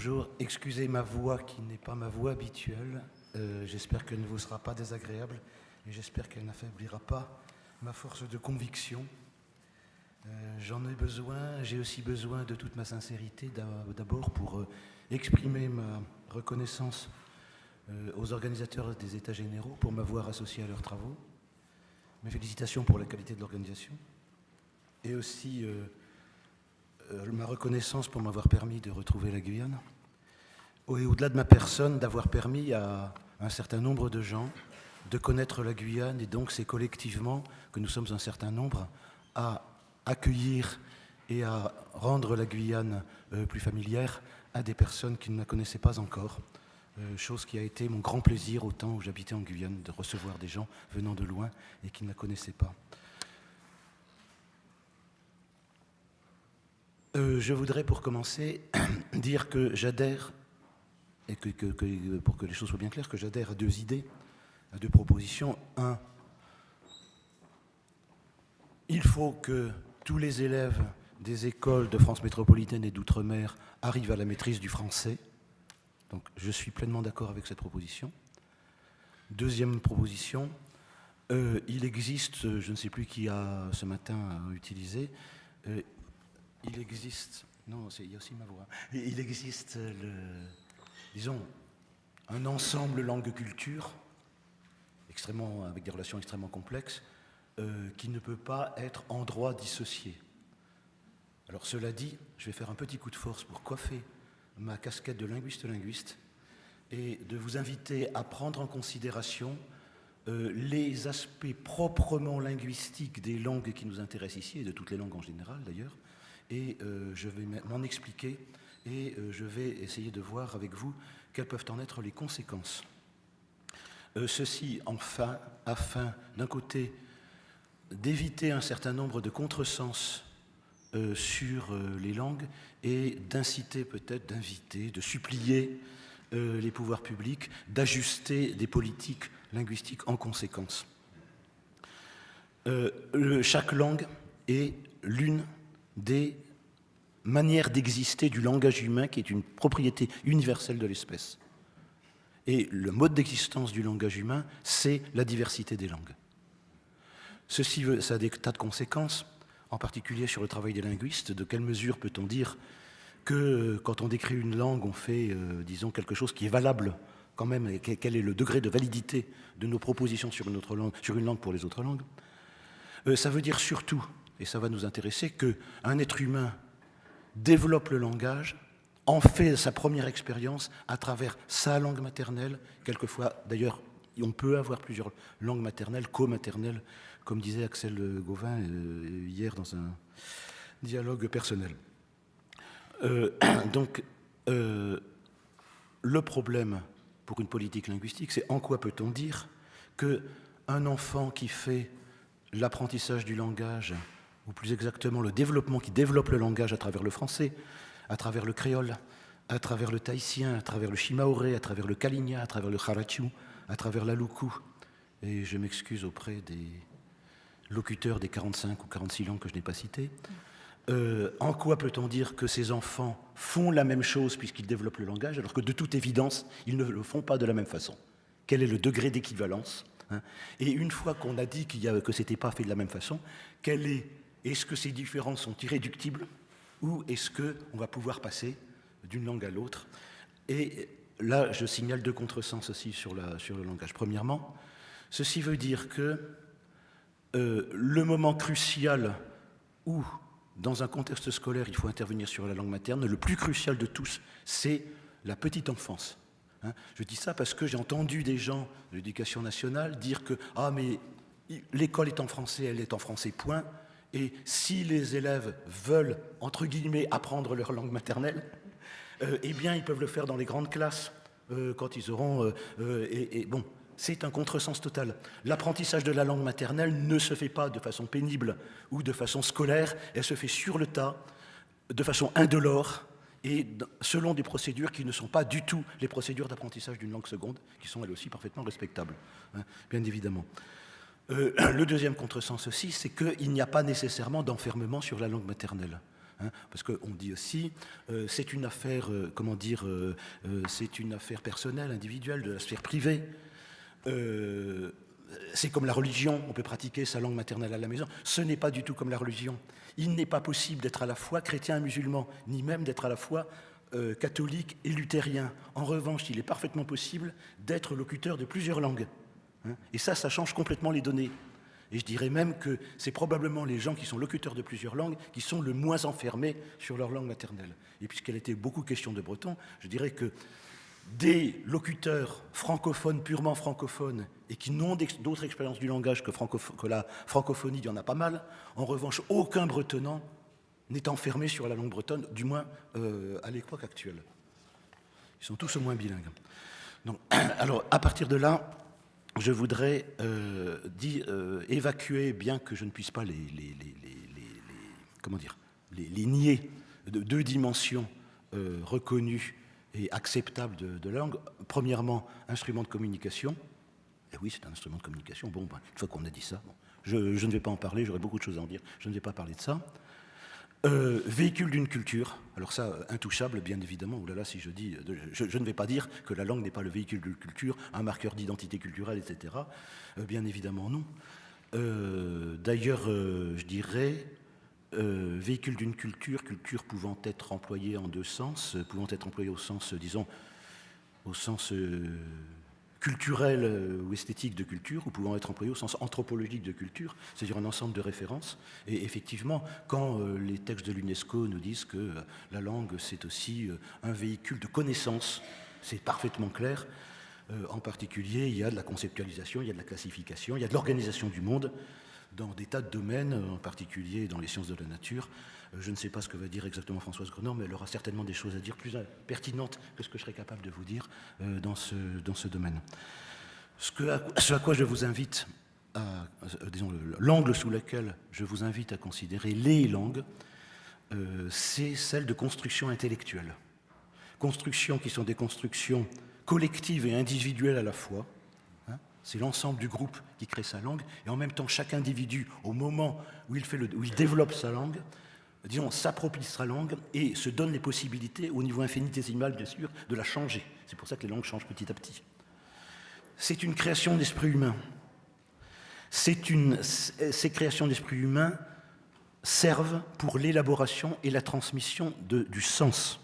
Bonjour, excusez ma voix qui n'est pas ma voix habituelle. J'espère qu'elle ne vous sera pas désagréable et j'espère qu'elle n'affaiblira pas ma force de conviction. J'en ai besoin, j'ai aussi besoin de toute ma sincérité d'abord pour exprimer ma reconnaissance aux organisateurs des États généraux pour m'avoir associé à leurs travaux, mes félicitations pour la qualité de l'organisation et aussi ma reconnaissance pour m'avoir permis de retrouver la Guyane et au-delà de ma personne d'avoir permis à un certain nombre de gens de connaître la Guyane et donc c'est collectivement que nous sommes un certain nombre à accueillir et à rendre la Guyane plus familière à des personnes qui ne la connaissaient pas encore, chose qui a été mon grand plaisir au temps où j'habitais en Guyane, de recevoir des gens venant de loin et qui ne la connaissaient pas. Je voudrais pour commencer dire que j'adhère, et pour que les choses soient bien claires, que j'adhère à deux idées, à deux propositions. Un, il faut que tous les élèves des écoles de France métropolitaine et d'outre-mer arrivent à la maîtrise du français. Donc je suis pleinement d'accord avec cette proposition. Deuxième proposition, il existe, je ne sais plus qui a ce matin utilisé, il existe, non, il y a aussi ma voix, il existe, disons, un ensemble langue-culture, avec des relations extrêmement complexes, qui ne peut pas être en droit dissocié. Alors cela dit, je vais faire un petit coup de force pour coiffer ma casquette de linguiste et de vous inviter à prendre en considération les aspects proprement linguistiques des langues qui nous intéressent ici, et de toutes les langues en général d'ailleurs, et je vais m'en expliquer et je vais essayer de voir avec vous quelles peuvent en être les conséquences. Ceci enfin, afin d'un côté d'éviter un certain nombre de contresens sur les langues et d'inciter peut-être, d'inviter, de supplier les pouvoirs publics d'ajuster des politiques linguistiques en conséquence. Chaque langue est l'une des manières d'exister du langage humain qui est une propriété universelle de l'espèce. Et le mode d'existence du langage humain, c'est la diversité des langues. Ceci, ça a des tas de conséquences, en particulier sur le travail des linguistes. De quelle mesure peut-on dire que quand on décrit une langue, on fait, disons, quelque chose qui est valable quand même, et quel est le degré de validité de nos propositions sur une autre langue, sur une langue pour les autres langues. Ça veut dire surtout, et ça va nous intéresser, qu'un être humain développe le langage, en fait sa première expérience à travers sa langue maternelle. Quelquefois, d'ailleurs, on peut avoir plusieurs langues maternelles, co-maternelles, comme disait Axel Gauvin hier dans un dialogue personnel. Donc, le problème pour une politique linguistique, c'est en quoi peut-on dire qu'un enfant qui fait l'apprentissage du langage, ou plus exactement le développement, qui développe le langage à travers le français, à travers le créole, à travers le tahitien, à travers le shimaoré, à travers le kaligna, à travers le kharachou, à travers l'aloukou, et je m'excuse auprès des locuteurs des 45 ou 46 langues que je n'ai pas citées, en quoi peut-on dire que ces enfants font la même chose puisqu'ils développent le langage, alors que de toute évidence, ils ne le font pas de la même façon? Quel est le degré d'équivalence, hein? Et une fois qu'on a dit que ce n'était pas fait de la même façon, est-ce que ces différences sont irréductibles ou est-ce qu'on va pouvoir passer d'une langue à l'autre? Et là, je signale deux contresens aussi sur le langage. Premièrement, ceci veut dire que le moment crucial où, dans un contexte scolaire, il faut intervenir sur la langue materne, le plus crucial de tous, c'est la petite enfance. Hein, je dis ça parce que j'ai entendu des gens de l'éducation nationale dire que « Ah, mais l'école est en français, elle est en français, point. Et si les élèves veulent, entre guillemets, apprendre leur langue maternelle, eh bien, ils peuvent le faire dans les grandes classes, quand ils auront... bon, c'est un contresens total. L'apprentissage de la langue maternelle ne se fait pas de façon pénible ou de façon scolaire, elle se fait sur le tas, de façon indolore, et selon des procédures qui ne sont pas du tout les procédures d'apprentissage d'une langue seconde, qui sont elles aussi parfaitement respectables, hein, bien évidemment. Le deuxième contresens aussi, c'est qu'il n'y a pas nécessairement d'enfermement sur la langue maternelle. parce qu'on dit aussi, c'est une affaire, c'est une affaire personnelle, individuelle, de la sphère privée. C'est comme la religion, on peut pratiquer sa langue maternelle à la maison. Ce n'est pas du tout comme la religion. Il n'est pas possible d'être à la fois chrétien et musulman, ni même d'être à la fois catholique et luthérien. En revanche, il est parfaitement possible d'être locuteur de plusieurs langues. Et ça change complètement les données. Et je dirais même que c'est probablement les gens qui sont locuteurs de plusieurs langues qui sont le moins enfermés sur leur langue maternelle. Et puisqu'il était beaucoup question de breton, je dirais que des locuteurs francophones, purement francophones, et qui n'ont d'autres expériences du langage que la francophonie, il y en a pas mal. En revanche, aucun bretonnant n'est enfermé sur la langue bretonne, du moins à l'époque actuelle. Ils sont tous au moins bilingues. Donc, alors, à partir de là, je voudrais évacuer, bien que je ne puisse pas les nier, de deux dimensions reconnues et acceptables de la langue. Premièrement, instrument de communication. Et oui, c'est un instrument de communication. Bon, une fois qu'on a dit ça, bon, je ne vais pas en parler, j'aurais beaucoup de choses à en dire, je ne vais pas parler de ça. Véhicule d'une culture, alors ça, intouchable, bien évidemment. Oh là là, si je dis, je ne vais pas dire que la langue n'est pas le véhicule d'une culture, un marqueur d'identité culturelle, etc. Bien évidemment, non. D'ailleurs, je dirais, véhicule d'une culture, culture pouvant être employée en deux sens, pouvant être employée au sens, disons, au sens culturel ou esthétique de culture, ou pouvant être employé au sens anthropologique de culture, c'est-à-dire un ensemble de références. Et effectivement, quand les textes de l'UNESCO nous disent que la langue, c'est aussi un véhicule de connaissance, c'est parfaitement clair. En particulier, il y a de la conceptualisation, il y a de la classification, il y a de l'organisation du monde dans des tas de domaines, en particulier dans les sciences de la nature. Je ne sais pas ce que va dire exactement Françoise Grenord, mais elle aura certainement des choses à dire plus pertinentes que ce que je serais capable de vous dire dans ce domaine. Ce à quoi je vous invite, disons, l'angle sous lequel je vous invite à considérer les langues, c'est celle de construction intellectuelle. Constructions qui sont des constructions collectives et individuelles à la fois. C'est l'ensemble du groupe qui crée sa langue, et en même temps, chaque individu, au moment où il développe sa langue, disons, s'approprie sa langue et se donne les possibilités, au niveau infinitésimal, bien sûr, de la changer. C'est pour ça que les langues changent petit à petit. C'est une création d'esprit humain. Ces créations d'esprit humain servent pour l'élaboration et la transmission du sens.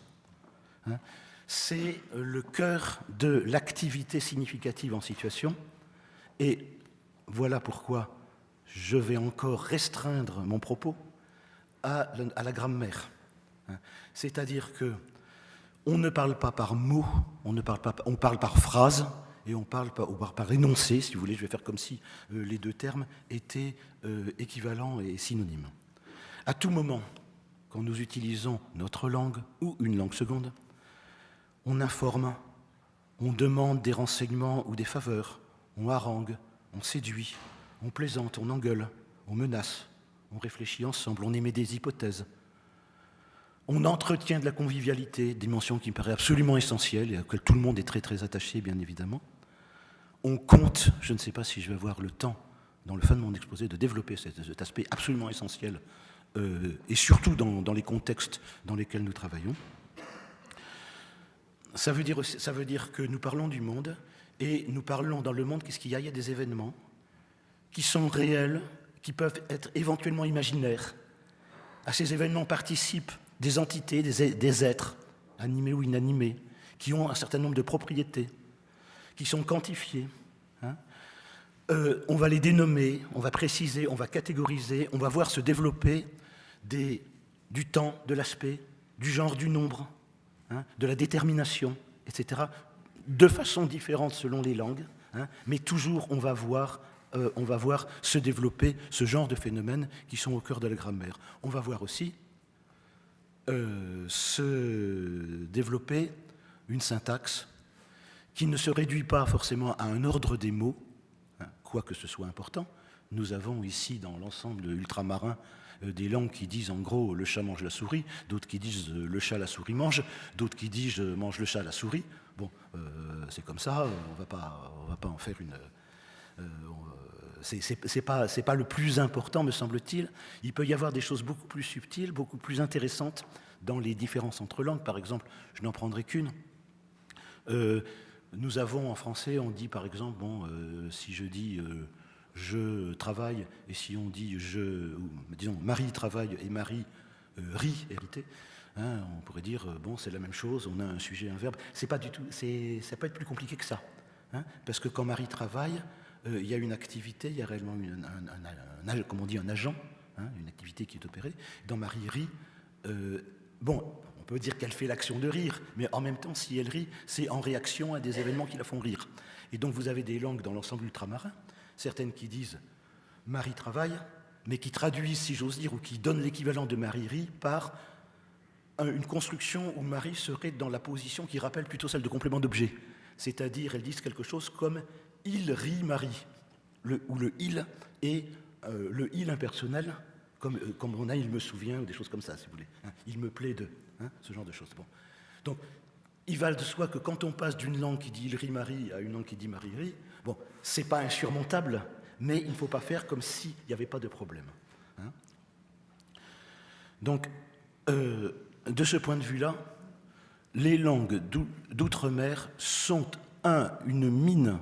C'est le cœur de l'activité significative en situation. Et voilà pourquoi je vais encore restreindre mon propos à la grammaire. C'est-à-dire qu'on ne parle pas par mots, on parle par phrase, et on parle par énoncé, si vous voulez. Je vais faire comme si les deux termes étaient équivalents et synonymes. À tout moment, quand nous utilisons notre langue ou une langue seconde, on informe, on demande des renseignements ou des faveurs, on harangue, on séduit, on plaisante, on engueule, on menace, on réfléchit ensemble, on émet des hypothèses. On entretient de la convivialité, dimension qui me paraît absolument essentielle et à laquelle tout le monde est très très attaché, bien évidemment. On compte, je ne sais pas si je vais avoir le temps, dans le fin de mon exposé, de développer cet aspect absolument essentiel, et surtout dans les contextes dans lesquels nous travaillons. Ça veut dire que nous parlons du monde, et nous parlons dans le monde, qu'est-ce qu'il y a ? Il y a des événements qui sont réels, qui peuvent être éventuellement imaginaires. À ces événements participent des entités, des êtres, animés ou inanimés, qui ont un certain nombre de propriétés, qui sont quantifiées. On va les dénommer, on va préciser, on va catégoriser, on va voir se développer du temps, de l'aspect, du genre, du nombre, de la détermination, etc., de façon différente selon les langues, mais toujours on va voir se développer ce genre de phénomènes qui sont au cœur de la grammaire. On va voir aussi se développer une syntaxe qui ne se réduit pas forcément à un ordre des mots, quoique ce soit important. Nous avons ici, dans l'ensemble ultramarin, des langues qui disent en gros « le chat mange la souris », d'autres qui disent « le chat, la souris mange », d'autres qui disent « je mange le chat, la souris ». Bon, c'est comme ça, on va pas en faire C'est pas le plus important, me semble-t-il. Il peut y avoir des choses beaucoup plus subtiles, beaucoup plus intéressantes dans les différences entre langues. Par exemple, je n'en prendrai qu'une. Nous avons en français, on dit par exemple, si je dis je travaille, et si on dit disons Marie travaille et Marie rit, hérité, hein, on pourrait dire c'est la même chose, on a un sujet, un verbe. C'est pas du tout, ça peut être plus compliqué que ça, hein, parce que quand Marie travaille, il y a une activité, il y a réellement comme on dit, un agent, hein, une activité qui est opérée. Dans Marie rit, on peut dire qu'elle fait l'action de rire, mais en même temps, si elle rit, c'est en réaction à des événements qui la font rire. Et donc vous avez des langues dans l'ensemble ultramarin, certaines qui disent Marie travaille, mais qui traduisent, si j'ose dire, ou qui donnent l'équivalent de Marie rit par une construction où Marie serait dans la position qui rappelle plutôt celle de complément d'objet. C'est-à-dire, elles disent quelque chose comme il rit Marie, où le il est le il impersonnel, comme on a il me souvient, ou des choses comme ça, si vous voulez. Hein, il me plaît de, hein, ce genre de choses. Bon. Donc, il va de soi que quand on passe d'une langue qui dit il rit Marie à une langue qui dit Marie rit, c'est pas insurmontable, mais il ne faut pas faire comme s'il n'y avait pas de problème. Hein. Donc, de ce point de vue-là, les langues d'outre-mer sont une mine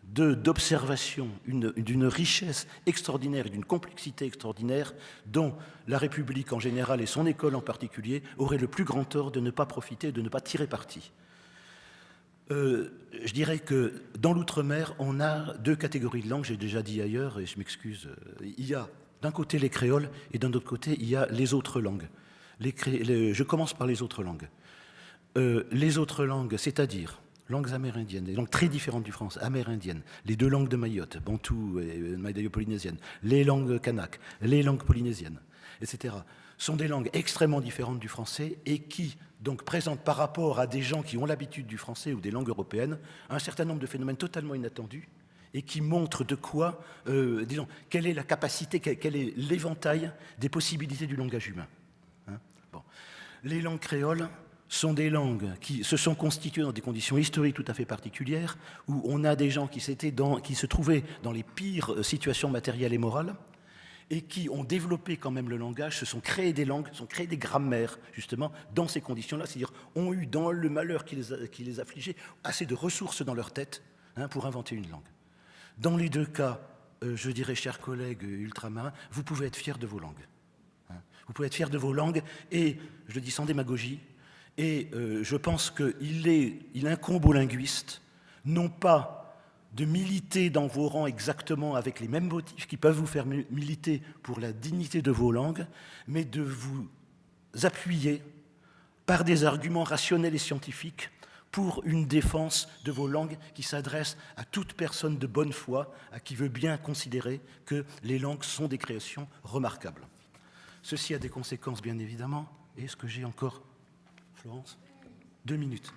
d'observation, d'une richesse extraordinaire et d'une complexité extraordinaire dont la République en général et son école en particulier auraient le plus grand tort de ne pas profiter, de ne pas tirer parti. Je dirais que dans l'outre-mer, on a deux catégories de langues, j'ai déjà dit ailleurs, et je m'excuse. Il y a d'un côté les créoles et d'un autre côté, il y a les autres langues. Je commence par les autres langues. Les autres langues, c'est-à-dire langues amérindiennes, des langues très différentes du français, amérindiennes, les deux langues de Mayotte, bantou et malayo-polynésienne, les langues kanak, les langues polynésiennes, etc., sont des langues extrêmement différentes du français et qui, donc, présentent par rapport à des gens qui ont l'habitude du français ou des langues européennes un certain nombre de phénomènes totalement inattendus et qui montrent de quoi, disons, quelle est la capacité, quel est l'éventail des possibilités du langage humain. Hein, bon. Les langues créoles sont des langues qui se sont constituées dans des conditions historiques tout à fait particulières, où on a des gens qui se trouvaient dans les pires situations matérielles et morales, et qui ont développé quand même le langage, se sont créés des langues, se sont créés des grammaires, justement, dans ces conditions-là, c'est-à-dire ont eu, dans le malheur qui les affligeait, assez de ressources dans leur tête, hein, pour inventer une langue. Dans les deux cas, je dirais, chers collègues ultramarins, vous pouvez être fiers de vos langues. Hein. Vous pouvez être fiers de vos langues, et, je le dis sans démagogie, et je pense qu'il incombe aux linguistes, non pas de militer dans vos rangs exactement avec les mêmes motifs qui peuvent vous faire militer pour la dignité de vos langues, mais de vous appuyer par des arguments rationnels et scientifiques pour une défense de vos langues qui s'adresse à toute personne de bonne foi, à qui veut bien considérer que les langues sont des créations remarquables. Ceci a des conséquences, bien évidemment. Est-ce que j'ai encore... Florence, 2 minutes.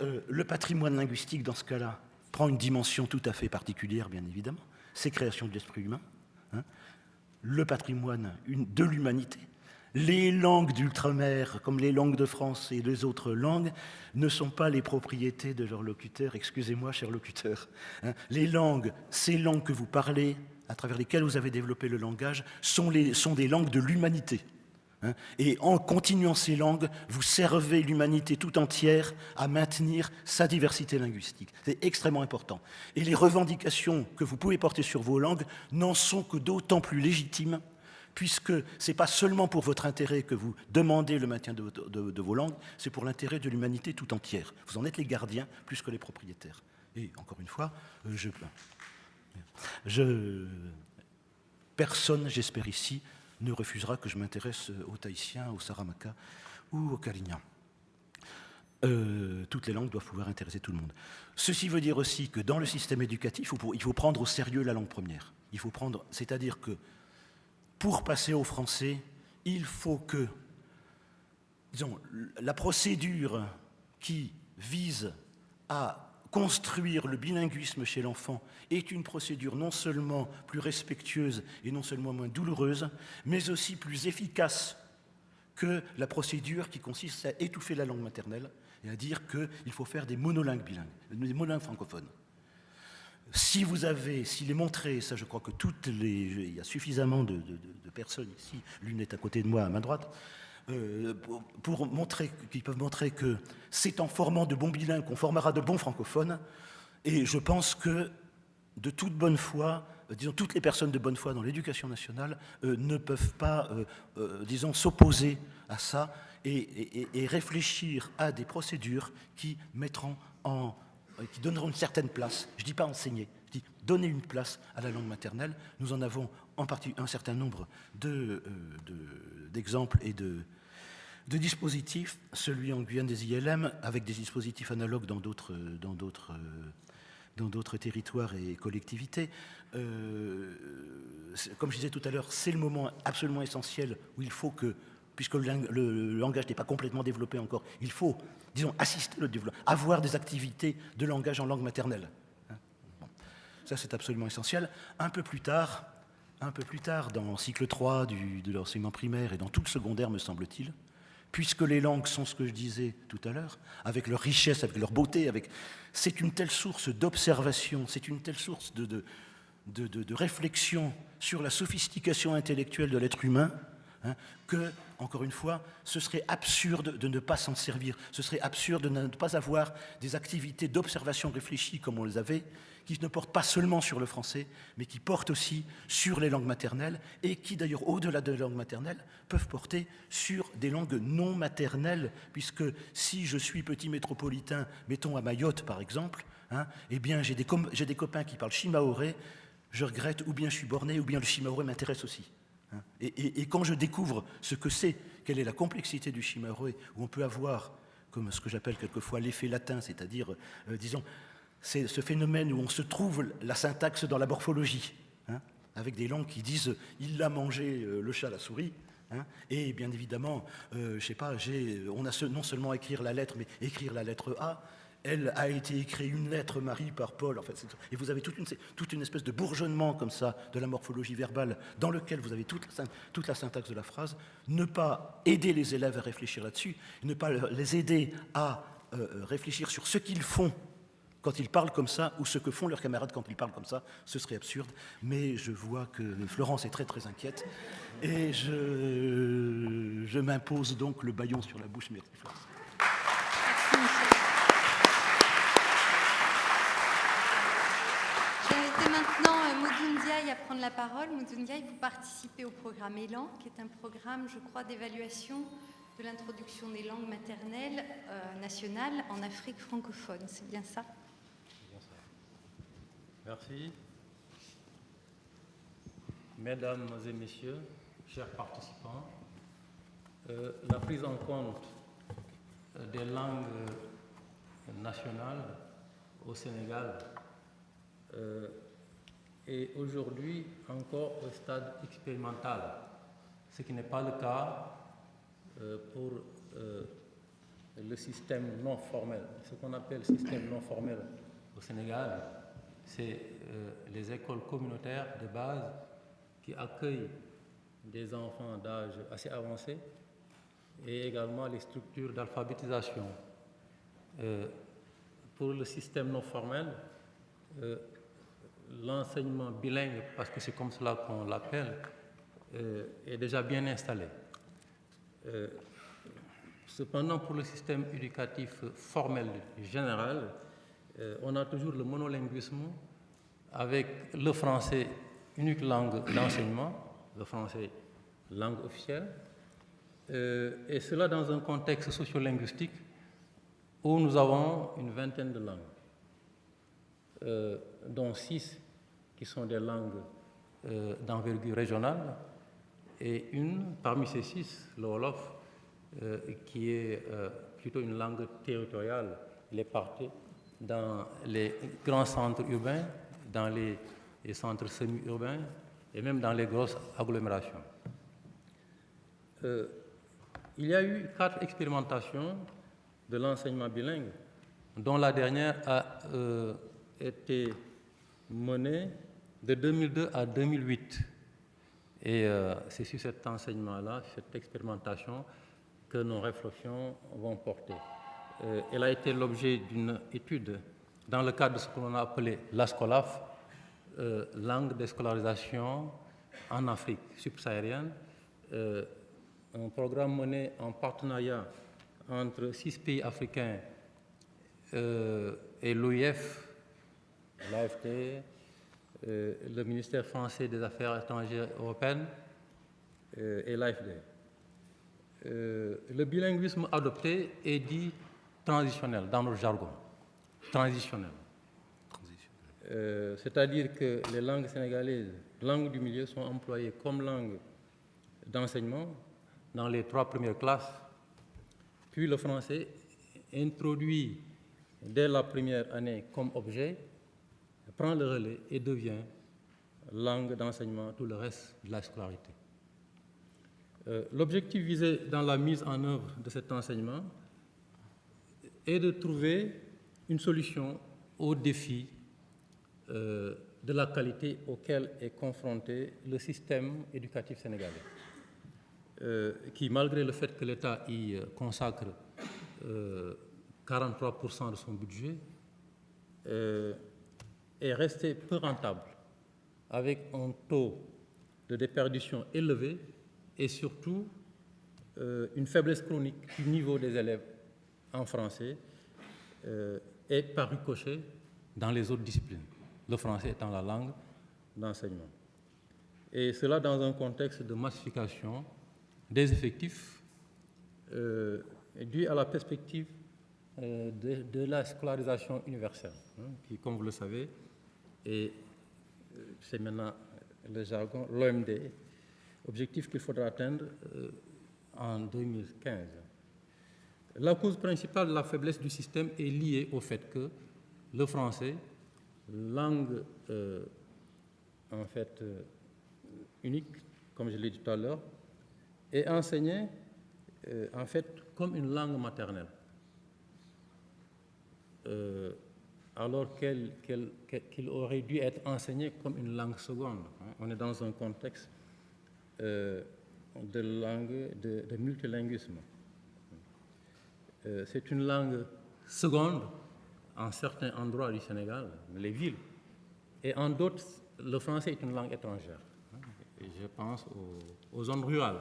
Le patrimoine linguistique, dans ce cas-là, prend une dimension tout à fait particulière, bien évidemment. C'est création de l'esprit humain. Hein. Le patrimoine de l'humanité. Les langues d'outre-mer, comme les langues de France et les autres langues, ne sont pas les propriétés de leurs locuteurs. Excusez-moi, chers locuteurs. Hein. Les langues, ces langues que vous parlez, à travers lesquelles vous avez développé le langage, sont des langues de l'humanité. Hein, et en continuant ces langues, vous servez l'humanité tout entière à maintenir sa diversité linguistique. C'est extrêmement important. Et les revendications que vous pouvez porter sur vos langues n'en sont que d'autant plus légitimes, puisque ce n'est pas seulement pour votre intérêt que vous demandez le maintien de vos langues, c'est pour l'intérêt de l'humanité tout entière. Vous en êtes les gardiens plus que les propriétaires. Et encore une fois, personne, j'espère ici, ne refusera que je m'intéresse aux Tahitiens, aux Saramaka ou aux Kalignans. Toutes les langues doivent pouvoir intéresser tout le monde. Ceci veut dire aussi que dans le système éducatif, il faut prendre au sérieux la langue première. C'est-à-dire que pour passer au français, il faut que, disons, la procédure qui vise à construire le bilinguisme chez l'enfant est une procédure non seulement plus respectueuse et non seulement moins douloureuse, mais aussi plus efficace que la procédure qui consiste à étouffer la langue maternelle et à dire qu'il faut faire des monolingues bilingues, des monolingues francophones. s'il est montré, ça je crois que il y a suffisamment de personnes ici, l'une est à côté de moi, à ma droite, pour montrer, qui peuvent montrer que c'est en formant de bons bilingues qu'on formera de bons francophones. Et je pense que de toute bonne foi, disons toutes les personnes de bonne foi dans l'éducation nationale ne peuvent pas, disons, s'opposer à ça et réfléchir à des procédures qui mettront qui donneront une certaine place, je ne dis pas enseigner, je dis donner une place à la langue maternelle. Nous en avons en partie un certain nombre d'exemples et de dispositifs, celui en Guyane des ILM, avec des dispositifs analogues dans d'autres territoires et collectivités. Comme je disais tout à l'heure, c'est le moment absolument essentiel où il faut que, puisque le langage n'est pas complètement développé encore, il faut, disons, assister au développement, avoir des activités de langage en langue maternelle. Bon. Ça, c'est absolument essentiel. Un peu plus tard, dans cycle 3 de l'enseignement primaire et dans tout le secondaire, me semble-t-il, puisque les langues sont ce que je disais tout à l'heure, avec leur richesse, avec leur beauté, c'est une telle source d'observation, c'est une telle source de réflexion sur la sophistication intellectuelle de l'être humain, que, encore une fois, ce serait absurde de ne pas s'en servir, ce serait absurde de ne pas avoir des activités d'observation réfléchies comme on les avait, qui ne portent pas seulement sur le français, mais qui portent aussi sur les langues maternelles et qui, d'ailleurs, au-delà de la langue maternelle, peuvent porter sur des langues non maternelles, puisque si je suis petit métropolitain, mettons à Mayotte par exemple, eh bien j'ai des copains qui parlent shimaoré, je regrette, ou bien je suis borné, ou bien le shimaoré m'intéresse aussi. Et quand je découvre ce que c'est, quelle est la complexité du shimaoré, où on peut avoir, comme ce que j'appelle quelquefois l'effet latin, c'est-à-dire, disons, c'est ce phénomène où on se trouve la syntaxe dans la morphologie, avec des langues qui disent « il a mangé le chat, la souris », et bien évidemment, je sais pas, on a non seulement écrire la lettre, mais écrire la lettre A. Elle a été écrite une lettre Marie par Paul, en fait, et vous avez toute une espèce de bourgeonnement comme ça de la morphologie verbale dans lequel vous avez toute la syntaxe de la phrase. Ne pas aider les élèves à réfléchir là-dessus, ne pas les aider à réfléchir sur ce qu'ils font quand ils parlent comme ça, ou ce que font leurs camarades quand ils parlent comme ça, ce serait absurde. Mais je vois que Florence est très très inquiète, et je m'impose donc le bâillon sur la bouche. Merci Florence. J'invite maintenant Modou Ndiaye à prendre la parole. Modou Ndiaye, vous participez au programme ELAN, qui est un programme, je crois, d'évaluation de l'introduction des langues maternelles nationales en Afrique francophone. C'est bien ça? Merci. Mesdames et messieurs, chers participants, la prise en compte des langues nationales au Sénégal est aujourd'hui encore au stade expérimental, ce qui n'est pas le cas pour le système non formel. Ce qu'on appelle système non formel au Sénégal, c'est les écoles communautaires de base qui accueillent des enfants d'âge assez avancé et également les structures d'alphabétisation. Pour le système non formel, l'enseignement bilingue, parce que c'est comme cela qu'on l'appelle, est déjà bien installé. Cependant, pour le système éducatif formel général, on a toujours le monolinguisme avec le français, unique langue d'enseignement, le français, langue officielle, et cela dans un contexte sociolinguistique où nous avons une vingtaine de langues, dont 6 qui sont des langues d'envergure régionale, et une, parmi ces 6, le Wolof, qui est plutôt une langue territoriale. Il est parti dans les grands centres urbains, dans les centres semi-urbains et même dans les grosses agglomérations. Il y a eu 4 expérimentations de l'enseignement bilingue, dont la dernière a été menée de 2002 à 2008. Et c'est sur cet enseignement-là, cette expérimentation, que nos réflexions vont porter. Elle a été l'objet d'une étude dans le cadre de ce que l'on a appelé l'ASCOLAF, langue de scolarisation en Afrique subsaharienne, un programme mené en partenariat entre 6 pays africains et l'OIF, l'AFD, le ministère français des Affaires étrangères européennes et l'AFD. Le bilinguisme adopté est dit transitionnel dans notre jargon. Transitionnel. C'est-à-dire que les langues sénégalaises, langues du milieu, sont employées comme langue d'enseignement dans les 3 premières classes, puis le français introduit dès la première année comme objet, prend le relais et devient langue d'enseignement tout le reste de la scolarité. L'objectif visé dans la mise en œuvre de cet enseignement est de trouver une solution aux défis de la qualité auquel est confronté le système éducatif sénégalais, qui, malgré le fait que l'État y consacre 43% de son budget, est resté peu rentable, avec un taux de déperdition élevé et surtout une faiblesse chronique du niveau des élèves en français et par ricochet dans les autres disciplines, le français étant la langue d'enseignement. Et cela dans un contexte de massification des effectifs dû à la perspective de la scolarisation universelle, qui, comme vous le savez, et c'est maintenant le jargon, l'OMD, objectif qu'il faudra atteindre en 2015. La cause principale de la faiblesse du système est liée au fait que le français, langue en fait unique, comme je l'ai dit tout à l'heure, est enseigné en fait comme une langue maternelle, alors qu'il aurait dû être enseigné comme une langue seconde. On est dans un contexte de multilinguisme. C'est une langue seconde en certains endroits du Sénégal, les villes, et en d'autres, le français est une langue étrangère. Je pense aux zones rurales.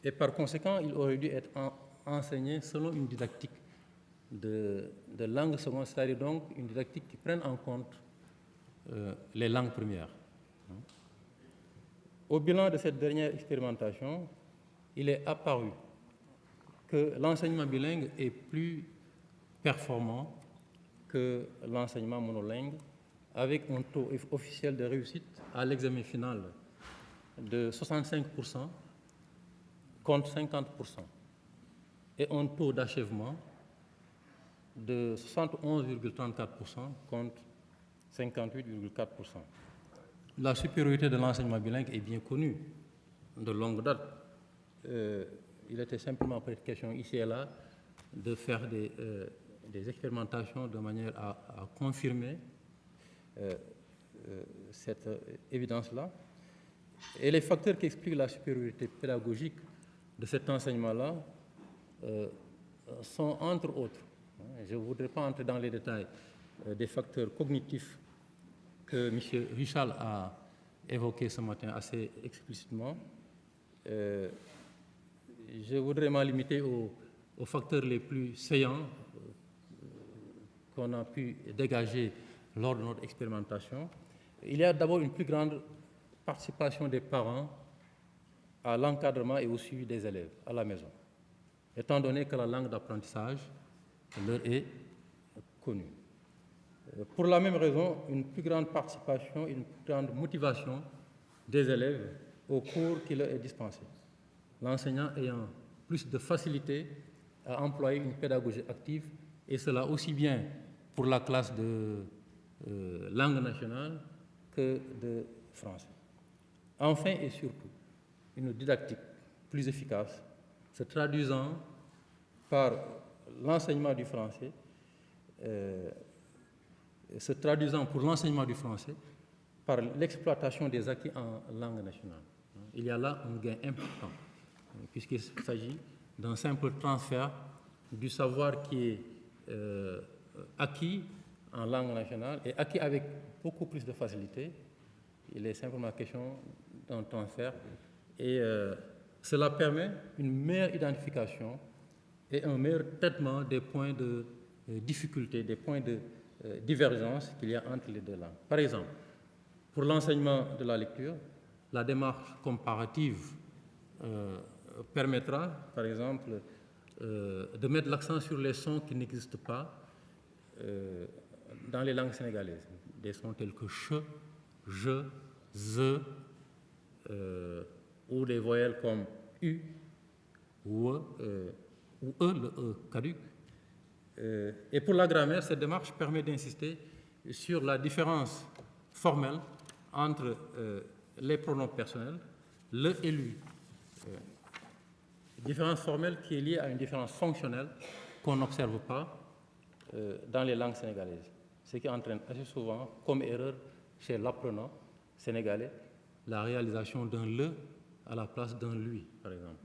Et par conséquent, il aurait dû être enseigné selon une didactique de langue seconde, c'est-à-dire donc une didactique qui prenne en compte les langues premières. Au bilan de cette dernière expérimentation, il est apparu que l'enseignement bilingue est plus performant que l'enseignement monolingue, avec un taux officiel de réussite à l'examen final de 65% contre 50%, et un taux d'achèvement de 71,34% contre 58,4%. La supériorité de l'enseignement bilingue est bien connue de longue date. Il était simplement question ici et là de faire des expérimentations de manière à confirmer cette évidence-là. Et les facteurs qui expliquent la supériorité pédagogique de cet enseignement-là sont entre autres, je ne voudrais pas entrer dans les détails, des facteurs cognitifs que M. Richal a évoqués ce matin assez explicitement. Je voudrais m'en limiter aux facteurs les plus saillants qu'on a pu dégager lors de notre expérimentation. Il y a d'abord une plus grande participation des parents à l'encadrement et au suivi des élèves à la maison, étant donné que la langue d'apprentissage leur est connue. Pour la même raison, une plus grande participation, une plus grande motivation des élèves au cours qui leur est dispensé, l'enseignant ayant plus de facilité à employer une pédagogie active, et cela aussi bien pour la classe de langue nationale que de français. Enfin et surtout, une didactique plus efficace se traduisant par l'enseignement du français, se traduisant pour l'enseignement du français par l'exploitation des acquis en langue nationale. Il y a là un gain important, puisqu'il s'agit d'un simple transfert du savoir qui est acquis en langue nationale et acquis avec beaucoup plus de facilité. Il est simplement question d'en transfert et cela permet une meilleure identification et un meilleur traitement des points de difficulté, des points de divergence qu'il y a entre les deux langues. Par exemple, pour l'enseignement de la lecture, la démarche comparative permettra, par exemple, de mettre l'accent sur les sons qui n'existent pas dans les langues sénégalaises. Des sons tels que ch, je, ze, ou des voyelles comme u, ou e, le e caduc. Et pour la grammaire, cette démarche permet d'insister sur la différence formelle entre les pronoms personnels, le et lui. Différence formelle qui est liée à une différence fonctionnelle qu'on n'observe pas dans les langues sénégalaises. Ce qui entraîne assez souvent, comme erreur chez l'apprenant sénégalais, la réalisation d'un le à la place d'un lui, par exemple.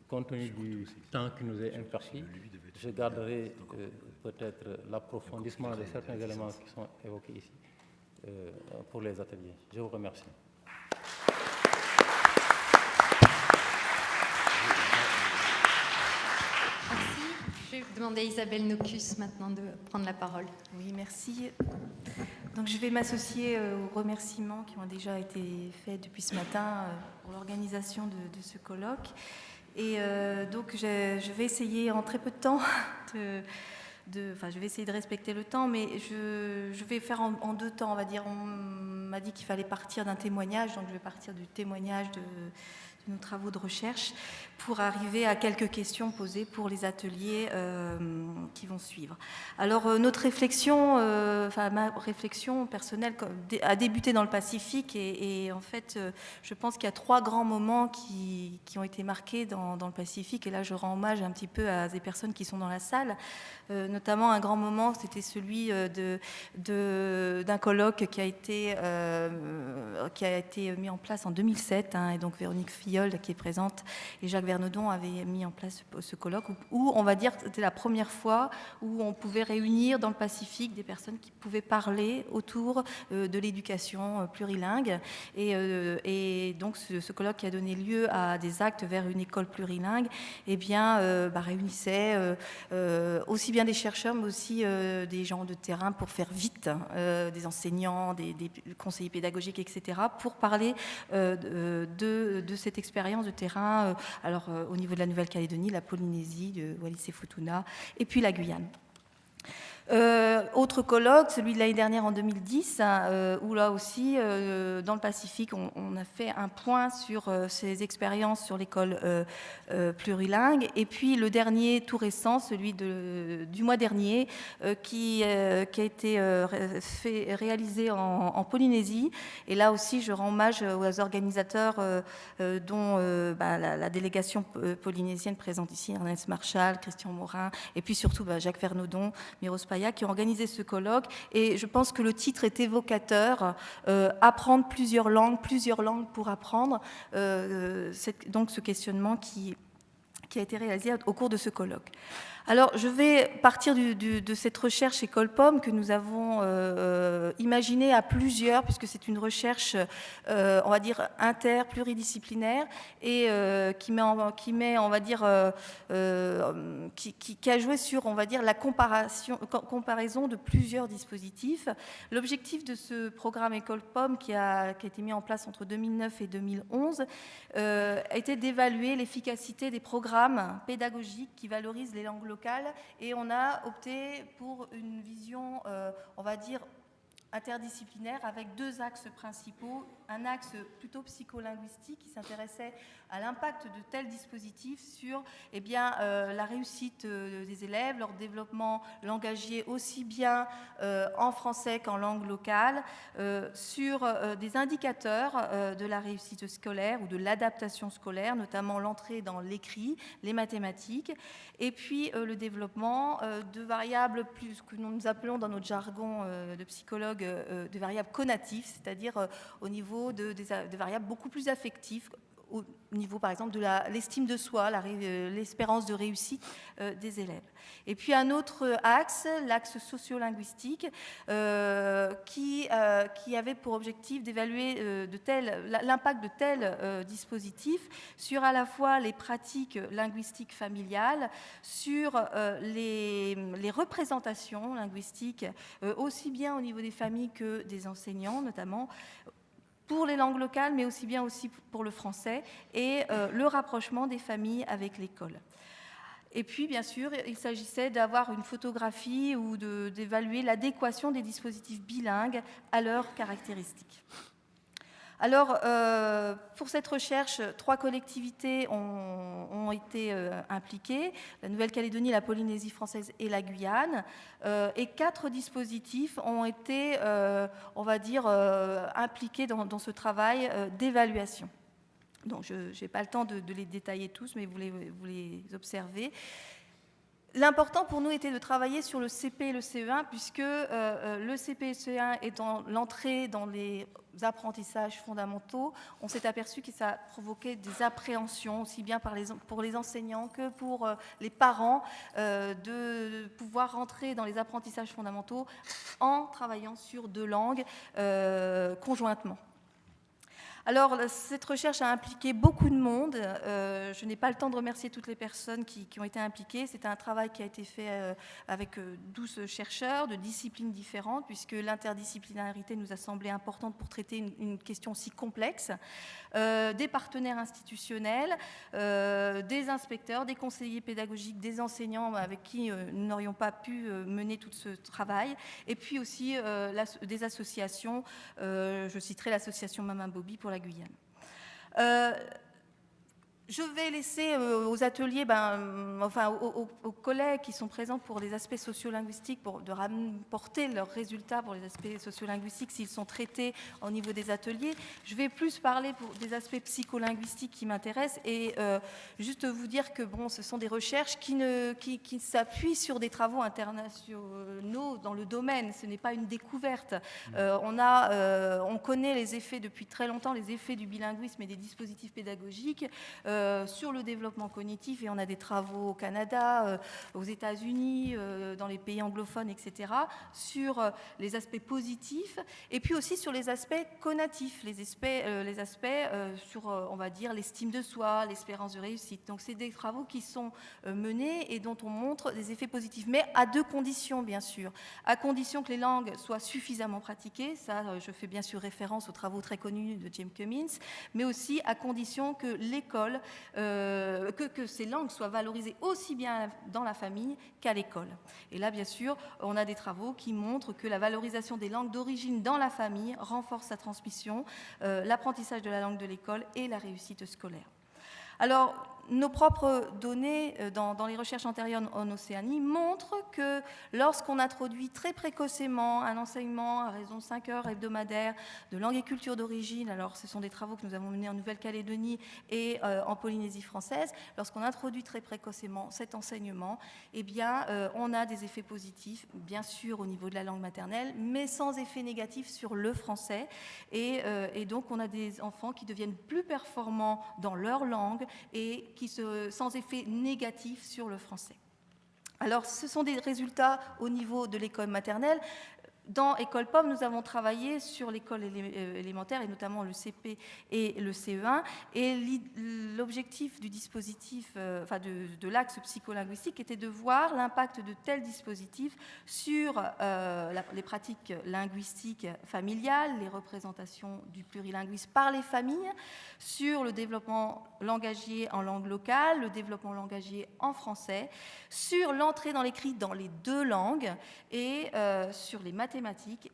Compte tenu du temps qui nous est imparti, je garderai peut-être l'approfondissement de certains éléments qui sont évoqués ici pour les ateliers. Je vous remercie. Merci. Je vais demander à Isabelle Nocus maintenant de prendre la parole. Oui, merci. Donc, je vais m'associer aux remerciements qui ont déjà été faits depuis ce matin pour l'organisation de ce colloque. Et donc, je vais essayer en très peu de temps je vais essayer de respecter le temps, mais je vais faire en deux temps, on va dire. On m'a dit qu'il fallait partir d'un témoignage, donc je vais partir du témoignage de nos travaux de recherche pour arriver à quelques questions posées pour les ateliers qui vont suivre. Alors, notre réflexion, ma réflexion personnelle a débuté dans le Pacifique et en fait, je pense qu'il y a trois grands moments qui ont été marqués dans le Pacifique, et là, je rends hommage un petit peu à des personnes qui sont dans la salle. Notamment un grand moment, c'était celui d'un colloque qui a été mis en place en 2007, et donc Véronique Filleul qui est présente et Jacques Vernedon avaient mis en place ce colloque où on va dire que c'était la première fois où on pouvait réunir dans le Pacifique des personnes qui pouvaient parler autour de l'éducation plurilingue et donc ce colloque qui a donné lieu à des actes vers une école plurilingue réunissait aussi bien des chercheurs, mais aussi des gens de terrain pour faire vite, des enseignants, des conseillers pédagogiques, etc., pour parler de cette expérience de terrain, au niveau de la Nouvelle-Calédonie, la Polynésie, de Wallis et Futuna, et puis la Guyane. Autre colloque, celui de l'année dernière en 2010, où là aussi, dans le Pacifique, on a fait un point sur ces expériences sur l'école plurilingue. Et puis le dernier, tout récent, celui du mois dernier, qui a été réalisé en Polynésie. Et là aussi, je rends hommage aux organisateurs, dont la délégation polynésienne présente ici, Ernest Marchal, Christian Morin, et puis surtout Jacques Vernedon, Miros Paya, qui ont organisé ce colloque, et je pense que le titre est évocateur, apprendre plusieurs langues pour apprendre, donc ce questionnement qui a été réalisé au cours de ce colloque. Alors, je vais partir de cette recherche École Pomme que nous avons imaginée à plusieurs, puisque c'est une recherche, on va dire, pluridisciplinaire, et qui a joué sur, on va dire, la comparaison de plusieurs dispositifs. L'objectif de ce programme École Pomme, qui a été mis en place entre 2009 et 2011, a été d'évaluer l'efficacité des programmes pédagogiques qui valorisent les langues locales, et on a opté pour une vision, on va dire, interdisciplinaire avec deux axes principaux. Un axe plutôt psycholinguistique qui s'intéressait à l'impact de tels dispositifs sur la réussite des élèves, leur développement langagier aussi bien en français qu'en langue locale, sur des indicateurs de la réussite scolaire ou de l'adaptation scolaire, notamment l'entrée dans l'écrit, les mathématiques, et puis le développement de variables plus que nous appelons dans notre jargon de psychologue de variables connatives, c'est-à-dire au niveau de variables beaucoup plus affectives, au niveau, par exemple, de l'estime de soi, l'espérance de réussite des élèves. Et puis un autre axe, l'axe sociolinguistique, qui avait pour objectif d'évaluer l'impact de tels dispositifs sur à la fois les pratiques linguistiques familiales, sur les représentations linguistiques, aussi bien au niveau des familles que des enseignants, notamment pour les langues locales, mais aussi bien aussi pour le français, et le rapprochement des familles avec l'école. Et puis, bien sûr, il s'agissait d'avoir une photographie ou d'évaluer l'adéquation des dispositifs bilingues à leurs caractéristiques. Alors, pour cette recherche, 3 collectivités ont été impliquées, la Nouvelle-Calédonie, la Polynésie française et la Guyane, et 4 dispositifs ont été, on va dire, impliqués dans ce travail d'évaluation. Donc, je n'ai pas le temps de les détailler tous, mais vous les observez. L'important pour nous était de travailler sur le CP et le CE1, puisque le CP et le CE1 étant l'entrée dans les apprentissages fondamentaux, on s'est aperçu que ça provoquait des appréhensions, aussi bien pour les enseignants que pour les parents, de pouvoir rentrer dans les apprentissages fondamentaux en travaillant sur 2 langues conjointement. Alors, cette recherche a impliqué beaucoup de monde. Je n'ai pas le temps de remercier toutes les personnes qui ont été impliquées. C'est un travail qui a été fait avec 12 chercheurs de disciplines différentes, puisque l'interdisciplinarité nous a semblé importante pour traiter une question si complexe. Des partenaires institutionnels, des inspecteurs, des conseillers pédagogiques, des enseignants avec qui nous n'aurions pas pu mener tout ce travail, et puis aussi des associations. Je citerai l'association Maman Bobby pour la Guyane. Je vais laisser aux ateliers, aux collègues qui sont présents pour les aspects sociolinguistiques, de rapporter leurs résultats pour les aspects sociolinguistiques s'ils sont traités au niveau des ateliers. Je vais plus parler pour des aspects psycholinguistiques qui m'intéressent et juste vous dire que ce sont des recherches qui s'appuient sur des travaux internationaux dans le domaine. Ce n'est pas une découverte. On connaît les effets depuis très longtemps, les effets du bilinguisme et des dispositifs pédagogiques. Sur le développement cognitif, et on a des travaux au Canada, aux États-Unis, dans les pays anglophones, etc., sur les aspects positifs, et puis aussi sur les aspects connatifs, les aspects sur, on va dire, l'estime de soi, l'espérance de réussite. Donc, c'est des travaux qui sont menés et dont on montre des effets positifs, mais à 2 conditions, bien sûr. À condition que les langues soient suffisamment pratiquées, ça, je fais bien sûr référence aux travaux très connus de James Cummins, mais aussi à condition que l'école, que ces langues soient valorisées aussi bien dans la famille qu'à l'école. Et là, bien sûr, on a des travaux qui montrent que la valorisation des langues d'origine dans la famille renforce la transmission, l'apprentissage de la langue de l'école et la réussite scolaire. Alors, nos propres données dans les recherches antérieures en Océanie montrent que lorsqu'on introduit très précocement un enseignement à raison de 5 heures hebdomadaires de langue et culture d'origine, alors ce sont des travaux que nous avons menés en Nouvelle-Calédonie et en Polynésie française, lorsqu'on introduit très précocement cet enseignement, eh bien, on a des effets positifs, bien sûr au niveau de la langue maternelle, mais sans effet négatif sur le français. Et donc, on a des enfants qui deviennent plus performants dans leur langue et sans effet négatif sur le français. Alors, ce sont des résultats au niveau de l'école maternelle. Dans École Pomme, nous avons travaillé sur l'école élémentaire, et notamment le CP et le CE1. Et l'objectif du dispositif, de l'axe psycholinguistique, était de voir l'impact de tels dispositifs sur les pratiques linguistiques familiales, les représentations du plurilinguisme par les familles, sur le développement langagier en langue locale, le développement langagier en français, sur l'entrée dans l'écrit dans les 2 langues, et sur les mathématiques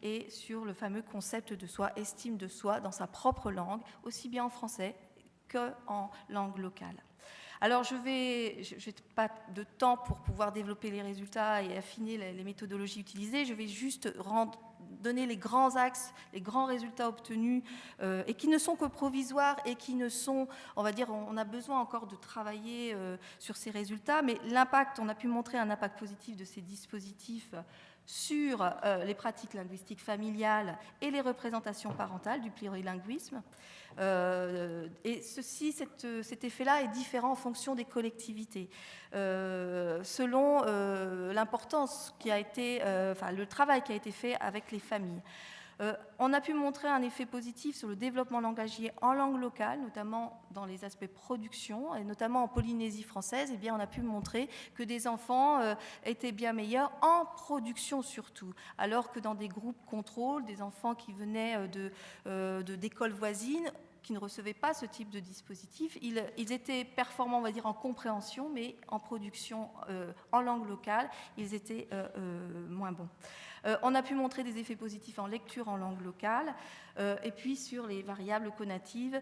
et sur le fameux concept de soi, estime de soi dans sa propre langue, aussi bien en français qu'en langue locale. Alors, je n'ai pas de temps pour pouvoir développer les résultats et affiner les méthodologies utilisées. Je vais juste donner les grands axes, les grands résultats obtenus et qui ne sont que provisoires et qui ne sont, on va dire, on a besoin encore de travailler sur ces résultats, mais l'impact, on a pu montrer un impact positif de ces dispositifs sur les pratiques linguistiques familiales et les représentations parentales du plurilinguisme. Et cet effet-là est différent en fonction des collectivités, selon l'importance qui a été, le travail qui a été fait avec les familles. On a pu montrer un effet positif sur le développement langagier en langue locale, notamment dans les aspects production, et notamment en Polynésie française. Eh bien, on a pu montrer que des enfants étaient bien meilleurs en production surtout, alors que dans des groupes contrôle, des enfants qui venaient d'écoles voisines, qui ne recevaient pas ce type de dispositif, ils étaient performants, on va dire, en compréhension, mais en production en langue locale, ils étaient moins bons. On a pu montrer des effets positifs en lecture en langue locale, et puis sur les variables conatives,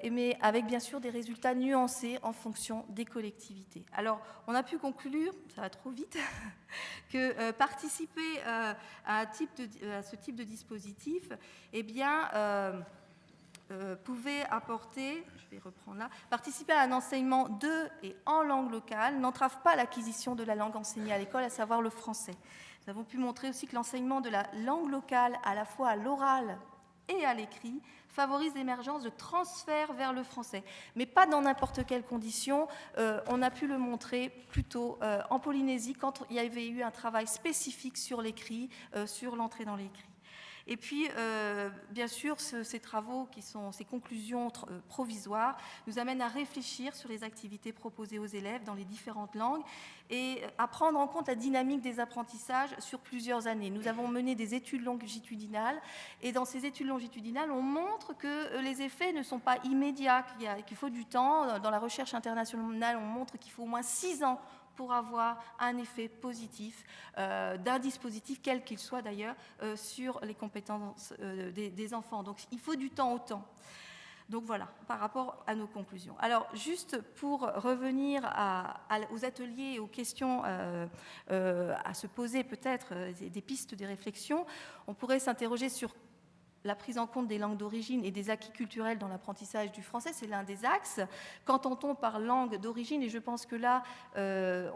mais avec bien sûr des résultats nuancés en fonction des collectivités. Alors, on a pu conclure, ça va trop vite, que participer à ce type de dispositif, eh bien, pouvait apporter, je vais reprendre là, participer à un enseignement de et en langue locale n'entrave pas l'acquisition de la langue enseignée à l'école, à savoir le français. Nous avons pu montrer aussi que l'enseignement de la langue locale, à la fois à l'oral et à l'écrit, favorise l'émergence de transferts vers le français, mais pas dans n'importe quelles conditions. On a pu le montrer plutôt en Polynésie, quand il y avait eu un travail spécifique sur l'écrit, sur l'entrée dans l'écrit. Et puis, bien sûr, ces travaux, ces conclusions provisoires, nous amènent à réfléchir sur les activités proposées aux élèves dans les différentes langues et à prendre en compte la dynamique des apprentissages sur plusieurs années. Nous avons mené des études longitudinales, et dans ces études longitudinales, on montre que les effets ne sont pas immédiats, qu'il faut du temps. Dans la recherche internationale, on montre qu'il faut au moins 6 ans pour avoir un effet positif d'un dispositif, quel qu'il soit d'ailleurs, sur les compétences des enfants. Donc il faut du temps au temps. Donc voilà, par rapport à nos conclusions. Alors juste pour revenir aux ateliers et aux questions à se poser peut-être, des pistes de réflexion, on pourrait s'interroger sur la prise en compte des langues d'origine et des acquis culturels dans l'apprentissage du français, c'est l'un des axes. Qu'entend-on par langue d'origine? Et je pense que là, on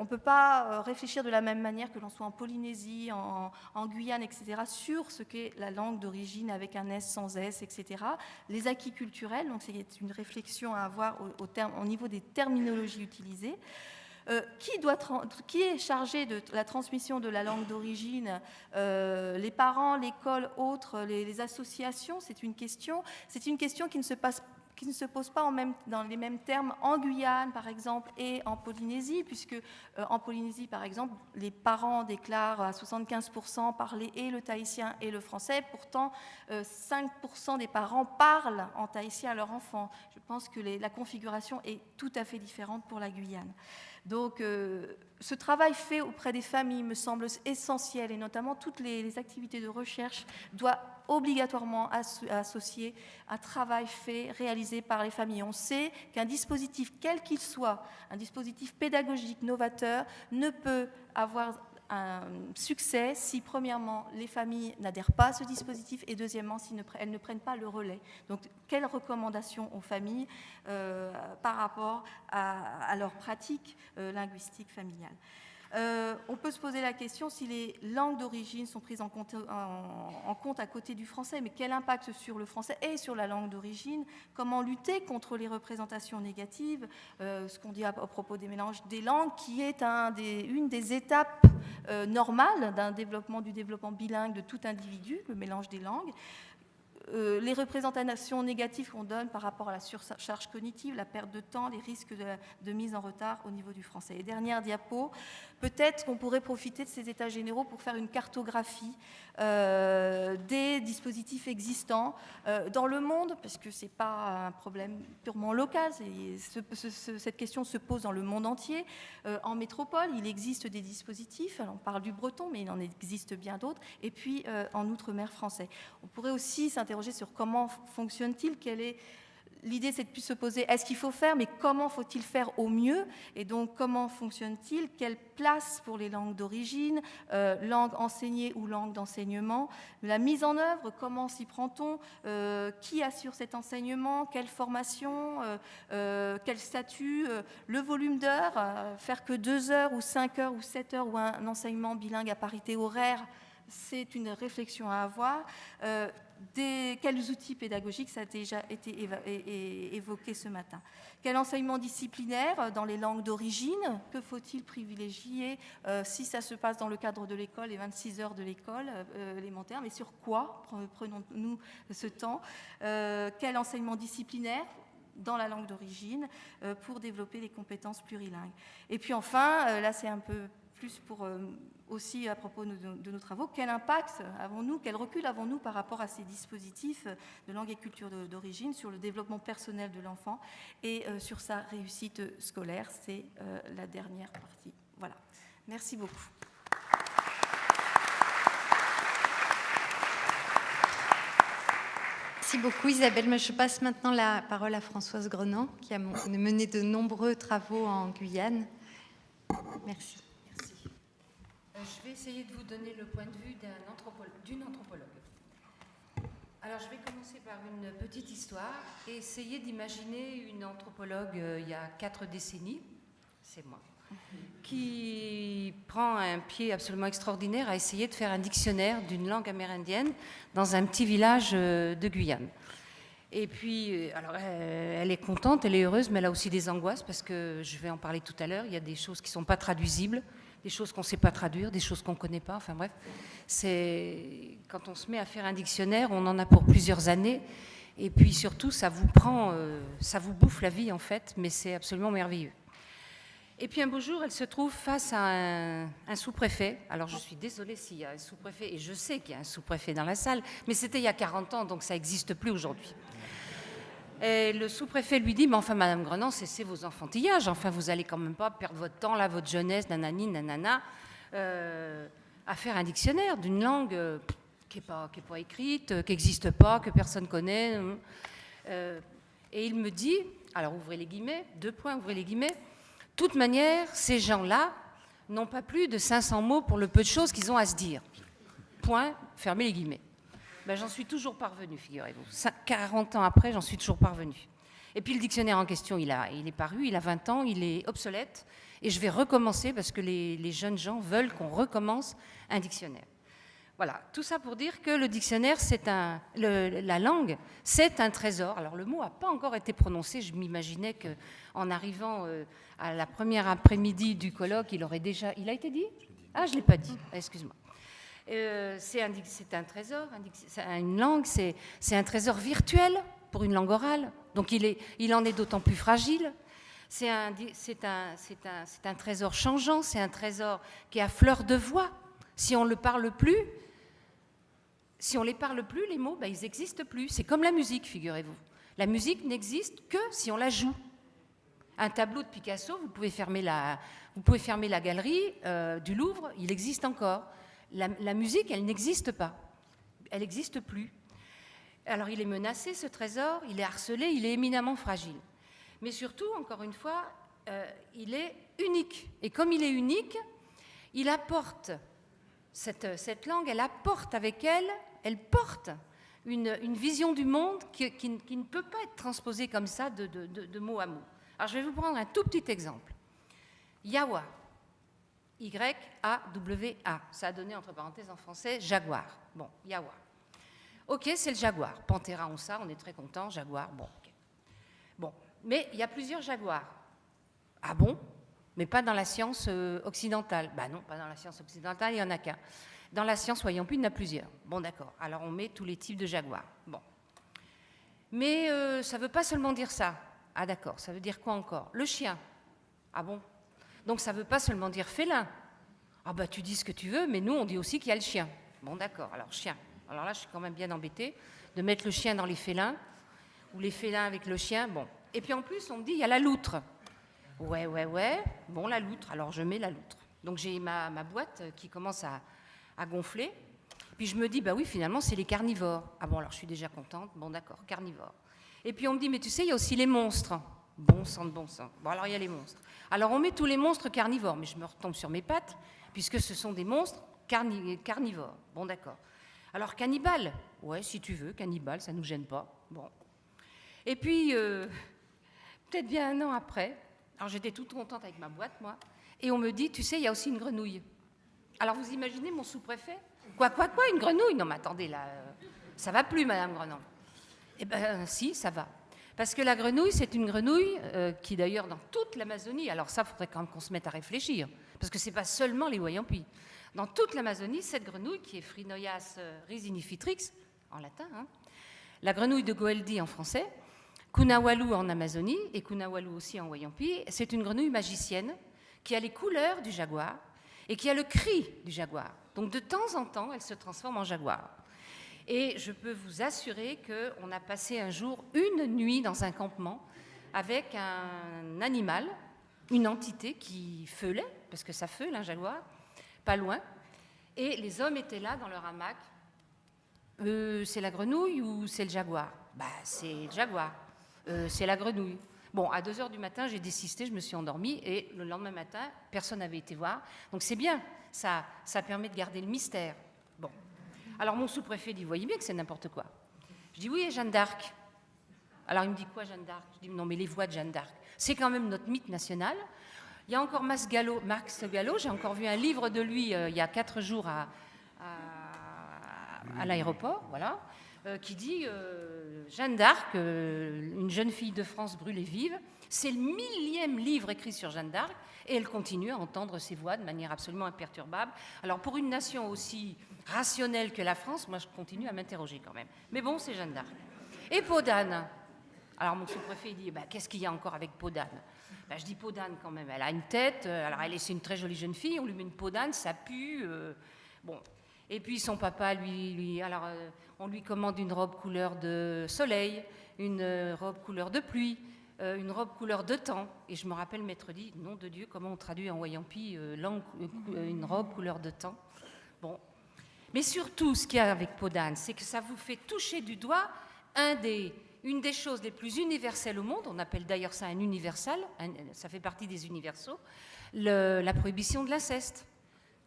ne peut pas réfléchir de la même manière que l'on soit en Polynésie, en Guyane, etc., sur ce qu'est la langue d'origine avec un S, sans S, etc. Les acquis culturels, donc c'est une réflexion à avoir au niveau des terminologies utilisées. Qui est chargé de la transmission de la langue d'origine? Les parents, l'école, autres, les associations, c'est une question qui ne se pose pas dans les mêmes termes en Guyane, par exemple, et en Polynésie, puisque en Polynésie, par exemple, les parents déclarent à 75% parler et le tahitien et le français. Pourtant, 5% des parents parlent en tahitien à leur enfant. Je pense que la configuration est tout à fait différente pour la Guyane. Donc, ce travail fait auprès des familles me semble essentiel, et notamment toutes les activités de recherche doivent obligatoirement associer un travail réalisé par les familles. On sait qu'un dispositif, quel qu'il soit, un dispositif pédagogique novateur, ne peut avoir un succès si, premièrement, les familles n'adhèrent pas à ce dispositif, et deuxièmement, si elles ne prennent pas le relais. Donc, quelles recommandations aux familles par rapport à leur pratique linguistique familiale? On peut se poser la question si les langues d'origine sont prises en compte à côté du français, mais quel impact sur le français et sur la langue d'origine? Comment lutter contre les représentations négatives? Ce qu'on dit à propos des mélanges des langues, qui est une des étapes normales du développement bilingue de tout individu, le mélange des langues. Les représentations négatives qu'on donne par rapport à la surcharge cognitive, la perte de temps, les risques de mise en retard au niveau du français. Et dernière diapo, peut-être qu'on pourrait profiter de ces états généraux pour faire une cartographie des dispositifs existants dans le monde, parce que ce n'est pas un problème purement local, cette question se pose dans le monde entier. En métropole, il existe des dispositifs, alors on parle du breton, mais il en existe bien d'autres, et puis en outre-mer français. On pourrait aussi s'interroger sur comment fonctionne-t-il, quelle est l'idée, c'est de plus se poser, est-ce qu'il faut faire, mais comment faut-il faire au mieux? Et donc, comment fonctionne-t-il? Quelle place pour les langues d'origine, langue enseignée ou langue d'enseignement? La mise en œuvre, comment s'y prend-on? Qui assure cet enseignement? Quelle formation? Quel statut? Le volume d'heures? Faire que 2 heures ou 5 heures ou 7 heures ou un enseignement bilingue à parité horaire? C'est une réflexion à avoir. Quels outils pédagogiques, ça a déjà été évoqué ce matin. Quel enseignement disciplinaire dans les langues d'origine? Que faut-il privilégier si ça se passe dans le cadre de l'école, les 26 heures de l'école élémentaire? Mais sur quoi prenons-nous ce temps? Quel enseignement disciplinaire dans la langue d'origine pour développer les compétences plurilingues? Et puis enfin, là c'est un peu plus pour aussi à propos de nos travaux, quel impact avons-nous, quel recul avons-nous par rapport à ces dispositifs de langue et culture d'origine sur le développement personnel de l'enfant et sur sa réussite scolaire? C'est la dernière partie. Voilà. Merci beaucoup. Merci beaucoup Isabelle. Je passe maintenant la parole à Françoise Grenant, qui a mené de nombreux travaux en Guyane. Merci. Je vais essayer de vous donner le point de vue d'une anthropologue. Alors, je vais commencer par une petite histoire et essayer d'imaginer une anthropologue il y a 4 décennies, c'est moi, qui prend un pied absolument extraordinaire à essayer de faire un dictionnaire d'une langue amérindienne dans un petit village de Guyane. Et puis, alors, elle est contente, elle est heureuse, mais elle a aussi des angoisses parce que, je vais en parler tout à l'heure, il y a des choses qui ne sont pas traduisibles, des choses qu'on ne sait pas traduire, des choses qu'on ne connaît pas, enfin bref. Quand on se met à faire un dictionnaire, on en a pour plusieurs années, et puis surtout, ça vous bouffe la vie en fait, mais c'est absolument merveilleux. Et puis un beau jour, elle se trouve face à un sous-préfet. Alors je suis désolée s'il y a un sous-préfet, et je sais qu'il y a un sous-préfet dans la salle, mais c'était il y a 40 ans, donc ça n'existe plus aujourd'hui. Et le sous-préfet lui dit, mais enfin, Madame Grenant, cessez vos enfantillages. Enfin, vous allez quand même pas perdre votre temps, là, votre jeunesse, nanani, nanana, à faire un dictionnaire d'une langue qui n'est pas écrite, qui n'existe pas, que personne connaît. Et il me dit, alors ouvrez les guillemets, 2 points, ouvrez les guillemets, de toute manière, ces gens-là n'ont pas plus de 500 mots pour le peu de choses qu'ils ont à se dire. Point, fermez les guillemets. Ben, j'en suis toujours parvenue, figurez-vous. 40 ans après, j'en suis toujours parvenue. Et puis le dictionnaire en question, il est paru, il a 20 ans, il est obsolète, et je vais recommencer parce que les jeunes gens veulent qu'on recommence un dictionnaire. Voilà, tout ça pour dire que le dictionnaire, la langue, c'est un trésor. Alors le mot n'a pas encore été prononcé, je m'imaginais qu'en arrivant à la première après-midi du colloque, il a été dit? Ah, je ne l'ai pas dit, excuse-moi. C'est un trésor, une langue, c'est un trésor virtuel pour une langue orale, donc il en est d'autant plus fragile. C'est un trésor changeant, c'est un trésor qui est à fleur de voix. Si on ne les parle plus, les mots, ben, ils n'existent plus. C'est comme la musique, figurez-vous. La musique n'existe que si on la joue. Un tableau de Picasso, vous pouvez fermer la galerie du Louvre, il existe encore. La musique, elle n'existe pas. Elle n'existe plus. Alors, il est menacé, ce trésor, il est harcelé, il est éminemment fragile. Mais surtout, encore une fois, il est unique. Et comme il est unique, il apporte, cette langue, elle apporte avec elle porte une vision du monde qui ne peut pas être transposée comme ça de mot à mot. Alors, je vais vous prendre un tout petit exemple. Yawa. Y-A-W-A. Ça a donné, entre parenthèses, en français, jaguar. Bon, Yawa. Ok, c'est le jaguar. Panthera onça, on est très content. Jaguar, bon. Okay. Bon, mais il y a plusieurs jaguars. Ah bon? Mais pas dans la science occidentale. Ben non, pas dans la science occidentale, il n'y en a qu'un. Dans la science voyons plus, il y en a plusieurs. Bon, d'accord. Alors, on met tous les types de jaguars. Bon. Mais ça ne veut pas seulement dire ça. Ah d'accord, ça veut dire quoi encore? Le chien. Ah bon? Donc ça ne veut pas seulement dire félin. Ah bah tu dis ce que tu veux, mais nous on dit aussi qu'il y a le chien. Bon d'accord, alors chien. Alors là je suis quand même bien embêtée de mettre le chien dans les félins, ou les félins avec le chien, bon. Et puis en plus on me dit il y a la loutre. Ouais, bon la loutre, alors je mets la loutre. Donc j'ai ma boîte qui commence à gonfler, puis je me dis bah oui finalement c'est les carnivores. Ah bon alors je suis déjà contente, bon d'accord, carnivores. Et puis on me dit, mais tu sais, il y a aussi les monstres. Bon sang de bon sang. Bon, alors il y a les monstres. Alors on met tous les monstres carnivores, mais je me retombe sur mes pattes, puisque ce sont des monstres carnivores. Bon, d'accord. Alors cannibale, ouais, si tu veux, cannibale, ça ne nous gêne pas. Bon. Et puis, peut-être bien 1 an après, alors j'étais toute contente avec ma boîte, moi, et on me dit, tu sais, il y a aussi une grenouille. Alors vous imaginez mon sous-préfet ? Quoi, une grenouille ? Non, mais attendez, là, ça va plus, Madame Grenon. Eh bien, si, ça va. Parce que la grenouille, c'est une grenouille qui, d'ailleurs, dans toute l'Amazonie, alors ça, il faudrait quand même qu'on se mette à réfléchir, parce que ce n'est pas seulement les Wayampi. Dans toute l'Amazonie, cette grenouille, qui est Phrynoias rhizinifitrix, en latin, hein, la grenouille de Goeldi en français, Kunawalu en Amazonie, et Kunawalu aussi en Wayampi, c'est une grenouille magicienne qui a les couleurs du jaguar et qui a le cri du jaguar. Donc, de temps en temps, elle se transforme en jaguar. Et je peux vous assurer qu'on a passé un jour, une nuit dans un campement avec un animal, une entité qui feulait, parce que ça feule, un jaguar, pas loin. Et les hommes étaient là dans leur hamac. C'est la grenouille ou c'est le jaguar ? Bah, c'est le jaguar. C'est la grenouille. Bon, à 2h du matin, j'ai désisté, je me suis endormie. Et le lendemain matin, personne n'avait été voir. Donc c'est bien, ça permet de garder le mystère. Bon. Alors mon sous-préfet dit, vous voyez bien que c'est n'importe quoi. Je dis, oui, et Jeanne d'Arc. Alors il me dit, quoi Jeanne d'Arc ? Je dis, non, mais les voix de Jeanne d'Arc, c'est quand même notre mythe national. Il y a encore Max Gallo, j'ai encore vu un livre de lui il y a 4 jours à l'aéroport, voilà, qui dit, Jeanne d'Arc, une jeune fille de France brûlée vive, c'est le 1000e livre écrit sur Jeanne d'Arc, et elle continue à entendre ses voix de manière absolument imperturbable. Alors pour une nation aussi rationnelle que la France, moi je continue à m'interroger quand même. Mais bon, c'est Jeanne d'Arc. Et Peau d'âne. Alors mon sous-préfet dit, bah, qu'est-ce qu'il y a encore avec Peau d'âne ? Ben, je dis peau d'âne quand même, elle a une tête, alors c'est une très jolie jeune fille, on lui met une peau d'âne, ça pue, bon. Et puis son papa, on lui commande une robe couleur de soleil, une robe couleur de pluie, une robe couleur de temps. Et je me rappelle m'être dit, nom de Dieu, comment on traduit en Wayampi une robe couleur de temps. Bon. Mais surtout, ce qu'il y a avec peau d'âne, c'est que ça vous fait toucher du doigt une des choses les plus universelles au monde, on appelle d'ailleurs ça un universal, ça fait partie des universaux, la prohibition de l'inceste.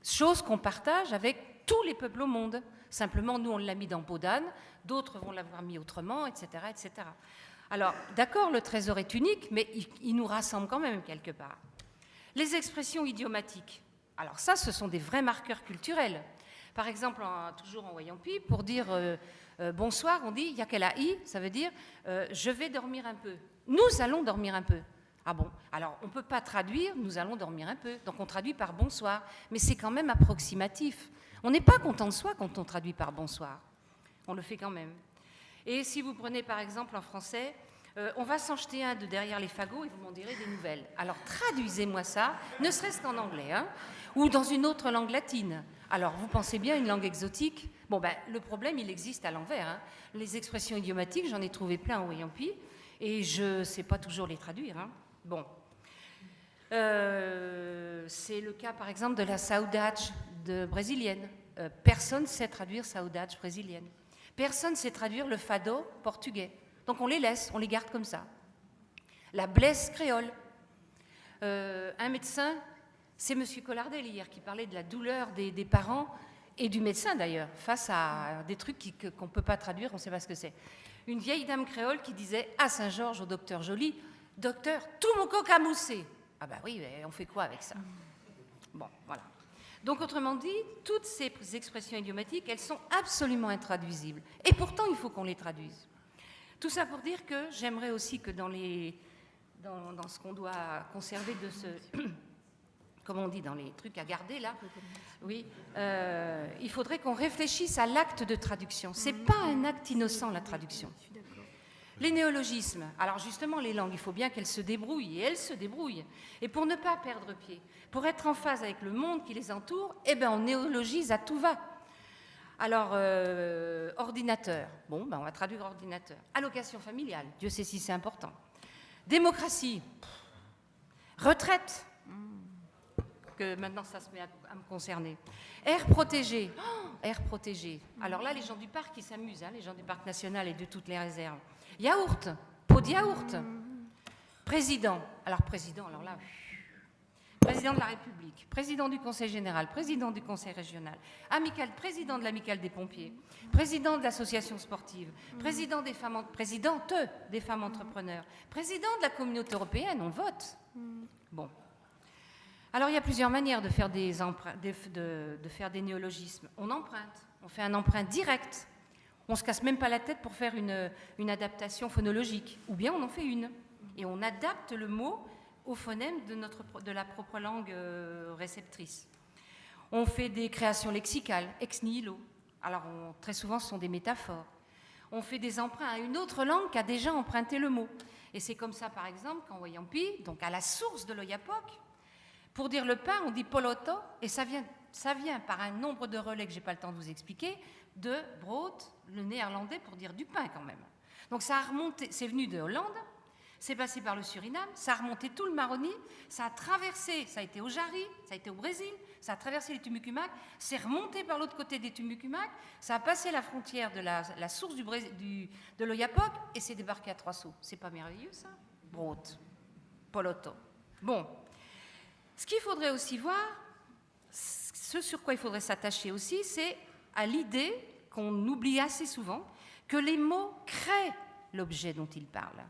Chose qu'on partage avec tous les peuples au monde. Simplement, nous, on l'a mis dans peau d'âne, d'autres vont l'avoir mis autrement, etc., etc. Alors, d'accord, le trésor est unique, mais il nous rassemble quand même quelque part. Les expressions idiomatiques. Alors ça, ce sont des vrais marqueurs culturels. Par exemple, toujours en Wayampi, pour dire bonsoir, on dit yakela'i, ça veut dire je vais dormir un peu. Nous allons dormir un peu. Ah bon ? Alors, on ne peut pas traduire nous allons dormir un peu. Donc, on traduit par bonsoir. Mais c'est quand même approximatif. On n'est pas content de soi quand on traduit par bonsoir. On le fait quand même. Et si vous prenez par exemple en français, on va s'en jeter un de derrière les fagots et vous m'en direz des nouvelles. Alors, traduisez-moi ça, ne serait-ce qu'en anglais, hein, ou dans une autre langue latine. Alors, vous pensez bien à une langue exotique ? Bon, ben, le problème, il existe à l'envers. Hein. Les expressions idiomatiques, j'en ai trouvé plein en Wayampi, et je ne sais pas toujours les traduire. Hein. Bon. C'est le cas, par exemple, de la saudade brésilienne. Personne ne sait traduire saudade brésilienne. Personne ne sait traduire le fado portugais. Donc, on les laisse, on les garde comme ça. La blesse créole. Un médecin... C'est M. Collardel hier qui parlait de la douleur des parents et du médecin d'ailleurs, face à des trucs qu'on ne peut pas traduire, on ne sait pas ce que c'est. Une vieille dame créole qui disait à Saint-Georges au docteur Joly, « Docteur, tout mon coq a moussé !» Ah bah oui, mais on fait quoi avec ça ? Bon, voilà. Donc autrement dit, toutes ces expressions idiomatiques, elles sont absolument intraduisibles. Et pourtant, il faut qu'on les traduise. Tout ça pour dire que j'aimerais aussi que dans ce qu'on doit conserver de ce... comme on dit dans les trucs à garder là, oui, il faudrait qu'on réfléchisse à l'acte de traduction. C'est pas un acte innocent la traduction. Les néologismes, alors justement les langues, il faut bien qu'elles se débrouillent, et elles se débrouillent. Et pour ne pas perdre pied, pour être en phase avec le monde qui les entoure, eh ben on néologise à tout va. Alors, ordinateur, bon, ben on va traduire ordinateur. Allocation familiale, Dieu sait si c'est important. Démocratie, retraite, que maintenant ça se met à me concerner. Air protégé, aire protégée. Alors là, les gens du parc, ils s'amusent, hein, les gens du parc national et de toutes les réserves. Yaourt, pot de yaourt. Président, alors là, président de la République, président du Conseil général, président du Conseil régional, président de l'amicale des pompiers, président de l'association sportive, présidente des femmes entrepreneurs, président de la communauté européenne, on vote. Bon. Alors il y a plusieurs manières de faire des néologismes. On emprunte, on fait un emprunt direct. On ne se casse même pas la tête pour faire une adaptation phonologique. Ou bien on en fait une. Et on adapte le mot au phonème de la propre langue réceptrice. On fait des créations lexicales, ex nihilo. Alors très souvent ce sont des métaphores. On fait des emprunts à une autre langue qui a déjà emprunté le mot. Et c'est comme ça par exemple qu'en Wayampi, donc à la source de l'Oyapock, pour dire le pain, on dit poloto, et ça vient par un nombre de relais que je n'ai pas le temps de vous expliquer, de brood, le néerlandais, pour dire du pain quand même. Donc ça a remonté, c'est venu de Hollande, c'est passé par le Suriname, ça a remonté tout le Maroni, ça a traversé, ça a été au Jari, ça a été au Brésil, ça a traversé les Tumucumac, c'est remonté par l'autre côté des Tumucumac, ça a passé la frontière de la source de l'Oyapock, et c'est débarqué à Trois-Sceaux. C'est pas merveilleux ça? Brood, poloto. Bon. Ce qu'il faudrait aussi voir, ce sur quoi il faudrait s'attacher aussi, c'est à l'idée qu'on oublie assez souvent que les mots créent l'objet dont ils parlent.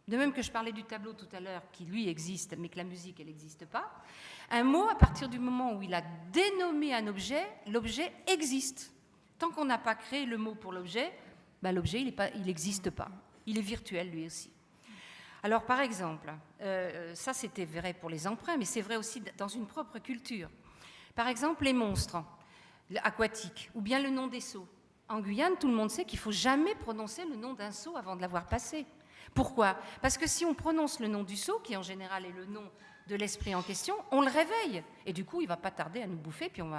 De même que je parlais du tableau tout à l'heure, qui lui existe, mais que la musique, elle n'existe pas. Un mot, à partir du moment où il a dénommé un objet, l'objet existe. Tant qu'on n'a pas créé le mot pour l'objet, ben l'objet, il n'existe pas. Il est virtuel, lui aussi. Alors, par exemple, ça c'était vrai pour les emprunts, mais c'est vrai aussi dans une propre culture. Par exemple, les monstres aquatiques, ou bien le nom des seaux. En Guyane, tout le monde sait qu'il ne faut jamais prononcer le nom d'un seau avant de l'avoir passé. Pourquoi? Parce que si on prononce le nom du seau, qui en général est le nom de l'esprit en question, on le réveille. Et du coup, il ne va pas tarder à nous bouffer, puis on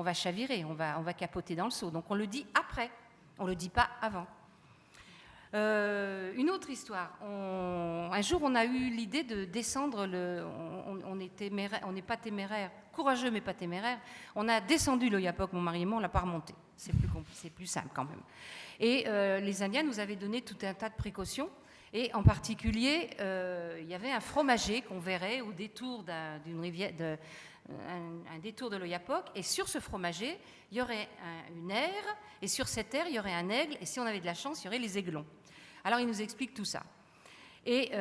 va chavirer, on va capoter dans le seau. Donc on le dit après, on ne le dit pas avant. Une autre histoire. Un jour, on a eu l'idée de descendre on n'est pas téméraire, courageux mais pas téméraire. On a descendu l'Oyapock, mon mari et moi, on l'a pas remonté. C'est plus simple quand même. Et les Indiens nous avaient donné tout un tas de précautions. Et en particulier, il y avait un fromager qu'on verrait au détour d'une rivière, un détour de l'Oyapock. Et sur ce fromager, il y aurait une aire. Et sur cette aire, il y aurait un aigle. Et si on avait de la chance, il y aurait les aiglons. Alors, il nous explique tout ça. Et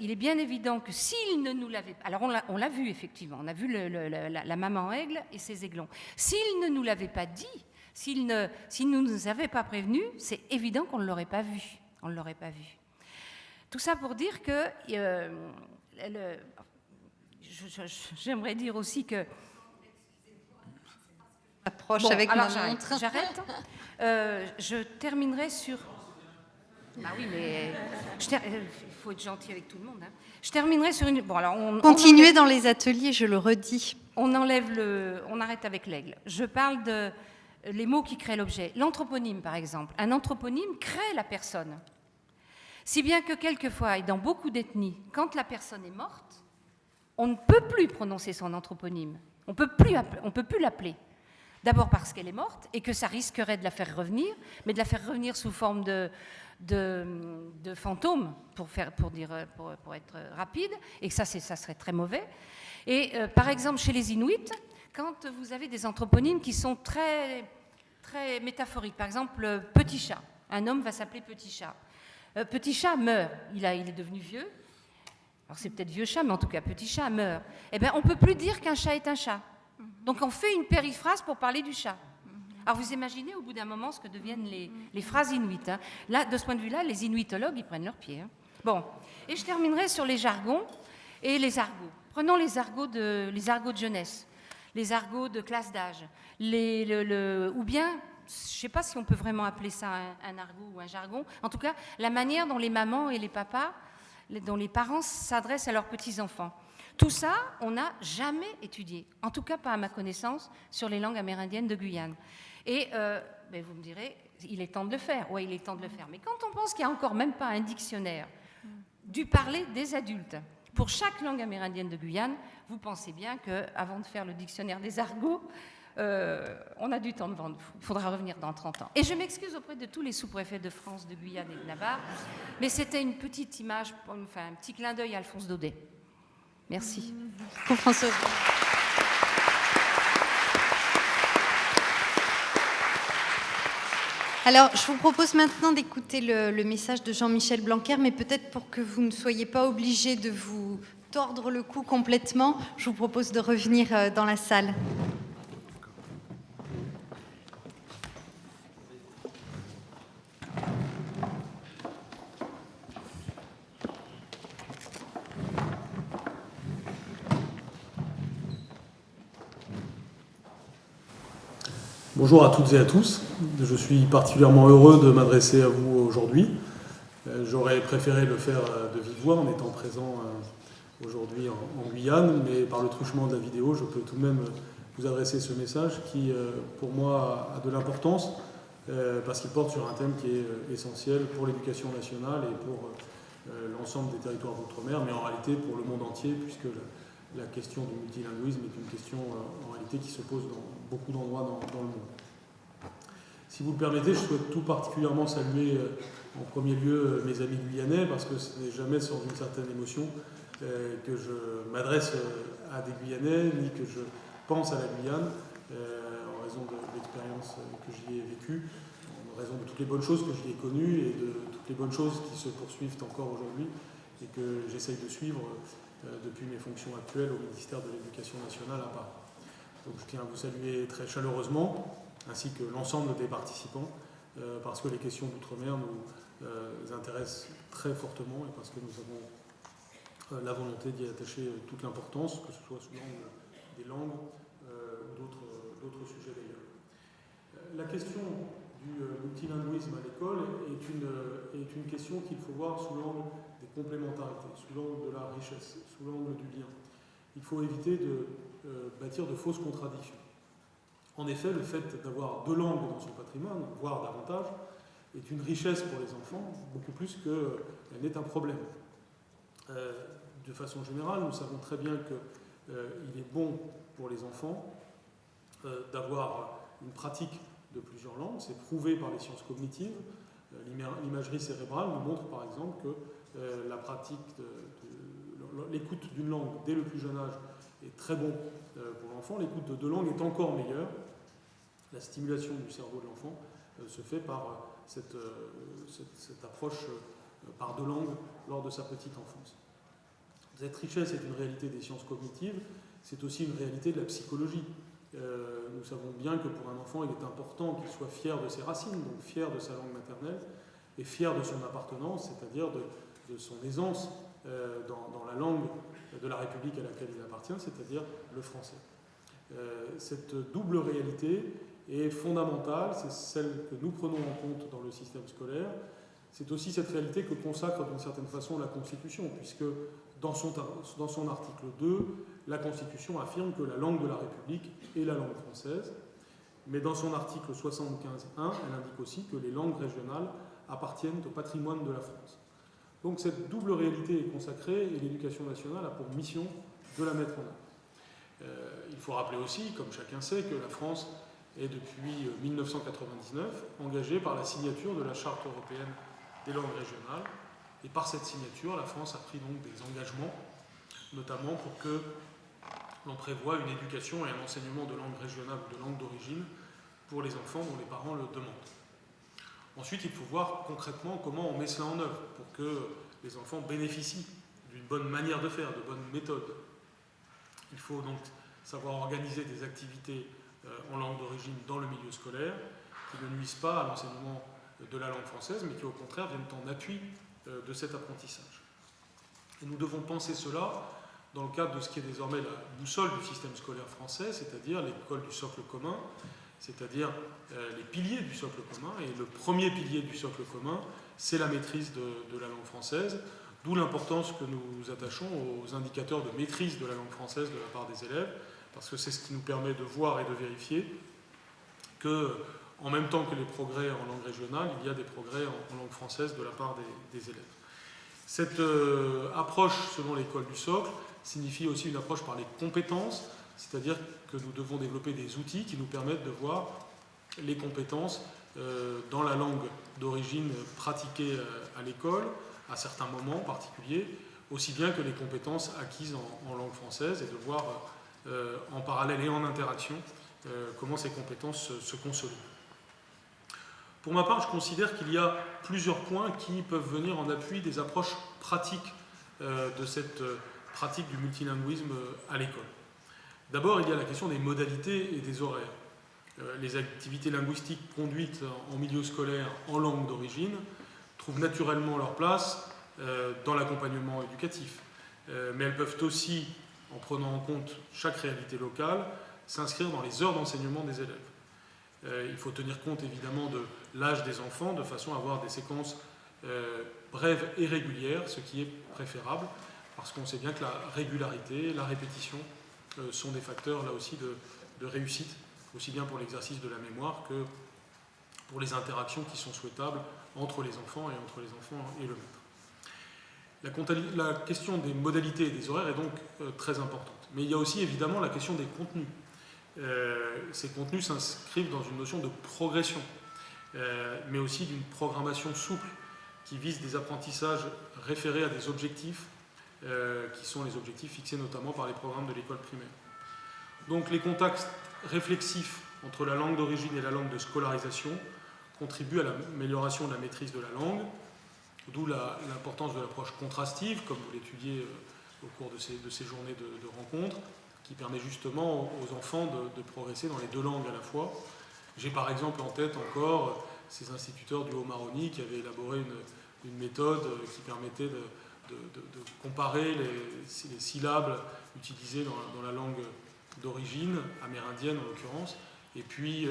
il est bien évident que s'il ne nous l'avait... Alors, on l'a vu, effectivement. On a vu la maman aigle et ses aiglons. S'il ne nous l'avait pas dit, s'il ne nous avait pas prévenus, c'est évident qu'on ne l'aurait pas vu. On ne l'aurait pas vu. Tout ça pour dire que... j'aimerais dire aussi que... Approche avec ma montre. J'arrête. Je terminerai sur... Ah oui, mais il faut être gentil avec tout le monde. Hein. Je terminerai sur une... Bon, alors continuez dans les ateliers, je le redis. On arrête avec l'aigle. Je parle de les mots qui créent l'objet. L'anthroponyme, par exemple. Un anthroponyme crée la personne. Si bien que quelquefois, et dans beaucoup d'ethnies, quand la personne est morte, on ne peut plus prononcer son anthroponyme. On ne peut plus l'appeler. D'abord parce qu'elle est morte et que ça risquerait de la faire revenir, mais de la faire revenir sous forme de fantôme, pour être rapide, et que ça serait très mauvais. Et par exemple, chez les Inuits, quand vous avez des anthroponymes qui sont très, très métaphoriques, par exemple, petit chat, un homme va s'appeler petit chat. Petit chat meurt, il est devenu vieux, alors c'est peut-être vieux chat, mais en tout cas, petit chat meurt. Eh bien, on ne peut plus dire qu'un chat est un chat. Donc on fait une périphrase pour parler du chat. Alors vous imaginez au bout d'un moment ce que deviennent les phrases inuites. Hein. Là, de ce point de vue-là, les inuitologues, ils prennent leurs pieds. Hein. Bon, et je terminerai sur les jargons et les argots. Prenons les argots de jeunesse, les argots de classe d'âge, ou bien, je ne sais pas si on peut vraiment appeler ça un argot ou un jargon, en tout cas, la manière dont les mamans et les papas, dont les parents s'adressent à leurs petits-enfants. Tout ça, on n'a jamais étudié, en tout cas pas à ma connaissance, sur les langues amérindiennes de Guyane. Et vous me direz, il est temps de le faire. Oui, il est temps de le faire. Mais quand on pense qu'il n'y a encore même pas un dictionnaire du parler des adultes, pour chaque langue amérindienne de Guyane, vous pensez bien qu'avant de faire le dictionnaire des argots, on a du temps devant nous. Il faudra revenir dans 30 ans. Et je m'excuse auprès de tous les sous-préfets de France, de Guyane et de Navarre, mais c'était une petite image, enfin un petit clin d'œil à Alphonse Daudet. Merci. Pour Françoise. Alors, je vous propose maintenant d'écouter le message de Jean-Michel Blanquer, mais peut-être pour que vous ne soyez pas obligés de vous tordre le cou complètement, je vous propose de revenir dans la salle. Bonjour à toutes et à tous. Je suis particulièrement heureux de m'adresser à vous aujourd'hui. J'aurais préféré le faire de vive voix en étant présent aujourd'hui en Guyane, mais par le truchement de la vidéo, je peux tout de même vous adresser ce message qui, pour moi, a de l'importance parce qu'il porte sur un thème qui est essentiel pour l'éducation nationale et pour l'ensemble des territoires d'outre-mer, mais en réalité pour le monde entier, puisque la question du multilinguisme est une question en réalité qui se pose dans beaucoup d'endroits dans le monde. Si vous le permettez, je souhaite tout particulièrement saluer en premier lieu mes amis guyanais, parce que ce n'est jamais sans une certaine émotion que je m'adresse à des Guyanais, ni que je pense à la Guyane, en raison de l'expérience que j'y ai vécue, en raison de toutes les bonnes choses que j'y ai connues et de toutes les bonnes choses qui se poursuivent encore aujourd'hui et que j'essaye de suivre depuis mes fonctions actuelles au ministère de l'Éducation nationale à Paris. Donc je tiens à vous saluer très chaleureusement, ainsi que l'ensemble des participants, parce que les questions d'outre-mer nous intéressent très fortement et parce que nous avons la volonté d'y attacher toute l'importance, que ce soit sous l'angle des langues ou d'autres sujets d'ailleurs. La question du multilinguisme à l'école est une question qu'il faut voir sous l'angle des complémentarités, sous l'angle de la richesse, sous l'angle du lien. Il faut éviter de bâtir de fausses contradictions. En effet, le fait d'avoir deux langues dans son patrimoine, voire davantage, est une richesse pour les enfants, beaucoup plus qu'elle n'est un problème. De façon générale, nous savons très bien qu'il est bon pour les enfants d'avoir une pratique de plusieurs langues. C'est prouvé par les sciences cognitives. L'imagerie cérébrale nous montre par exemple que la pratique l'écoute d'une langue dès le plus jeune âge est très bon pour l'enfant. L'écoute de deux langues est encore meilleure. La stimulation du cerveau de l'enfant se fait par cette approche par deux langues lors de sa petite enfance. Cette richesse est une réalité des sciences cognitives, c'est aussi une réalité de la psychologie. Nous savons bien que pour un enfant, il est important qu'il soit fier de ses racines, donc fier de sa langue maternelle, et fier de son appartenance, c'est-à-dire de son aisance dans la langue de la République à laquelle il appartient, c'est-à-dire le français. Cette double réalité est fondamentale, c'est celle que nous prenons en compte dans le système scolaire. C'est aussi cette réalité que consacre d'une certaine façon la Constitution, puisque dans son article 2, la Constitution affirme que la langue de la République est la langue française, mais dans son article 75.1, elle indique aussi que les langues régionales appartiennent au patrimoine de la France. Donc cette double réalité est consacrée et l'Éducation nationale a pour mission de la mettre en œuvre. Il faut rappeler aussi, comme chacun sait, que la France est depuis 1999 engagée par la signature de la Charte européenne des langues régionales. Et par cette signature, la France a pris donc des engagements, notamment pour que l'on prévoie une éducation et un enseignement de langue régionale ou de langue d'origine pour les enfants dont les parents le demandent. Ensuite, il faut voir concrètement comment on met cela en œuvre pour que les enfants bénéficient d'une bonne manière de faire, de bonnes méthodes. Il faut donc savoir organiser des activités en langue d'origine dans le milieu scolaire qui ne nuisent pas à l'enseignement de la langue française, mais qui au contraire viennent en appui de cet apprentissage. Et nous devons penser cela dans le cadre de ce qui est désormais la boussole du système scolaire français, c'est-à-dire l'école du socle commun, c'est-à-dire les piliers du socle commun. Et le premier pilier du socle commun, c'est la maîtrise de la langue française, d'où l'importance que nous attachons aux indicateurs de maîtrise de la langue française de la part des élèves, parce que c'est ce qui nous permet de voir et de vérifier que, en même temps que les progrès en langue régionale, il y a des progrès en langue française de la part des élèves. Cette approche selon l'école du socle signifie aussi une approche par les compétences, c'est-à-dire que nous devons développer des outils qui nous permettent de voir les compétences dans la langue d'origine pratiquée à l'école, à certains moments particuliers, aussi bien que les compétences acquises en langue française, et de voir en parallèle et en interaction comment ces compétences se consolident. Pour ma part, je considère qu'il y a plusieurs points qui peuvent venir en appui des approches pratiques de cette pratique du multilinguisme à l'école. D'abord, il y a la question des modalités et des horaires. Les activités linguistiques conduites en milieu scolaire en langue d'origine trouvent naturellement leur place dans l'accompagnement éducatif. Mais elles peuvent aussi, en prenant en compte chaque réalité locale, s'inscrire dans les heures d'enseignement des élèves. Il faut tenir compte évidemment de l'âge des enfants de façon à avoir des séquences brèves et régulières, ce qui est préférable, parce qu'on sait bien que la régularité, la répétition sont des facteurs là aussi de réussite, aussi bien pour l'exercice de la mémoire que pour les interactions qui sont souhaitables entre les enfants et entre les enfants et le maître. La question des modalités et des horaires est donc très importante. Mais il y a aussi évidemment la question des contenus. Ces contenus s'inscrivent dans une notion de progression, mais aussi d'une programmation souple qui vise des apprentissages référés à des objectifs qui sont les objectifs fixés notamment par les programmes de l'école primaire. Donc les contacts réflexifs entre la langue d'origine et la langue de scolarisation contribuent à l'amélioration de la maîtrise de la langue, d'où l'importance de l'approche contrastive, comme vous l'étudiez au cours de ces journées de rencontres, qui permet justement aux enfants de progresser dans les deux langues à la fois. J'ai par exemple en tête encore ces instituteurs du Haut-Maroni qui avaient élaboré une méthode qui permettait de comparer les syllabes utilisées dans la langue d'origine, amérindienne en l'occurrence, et puis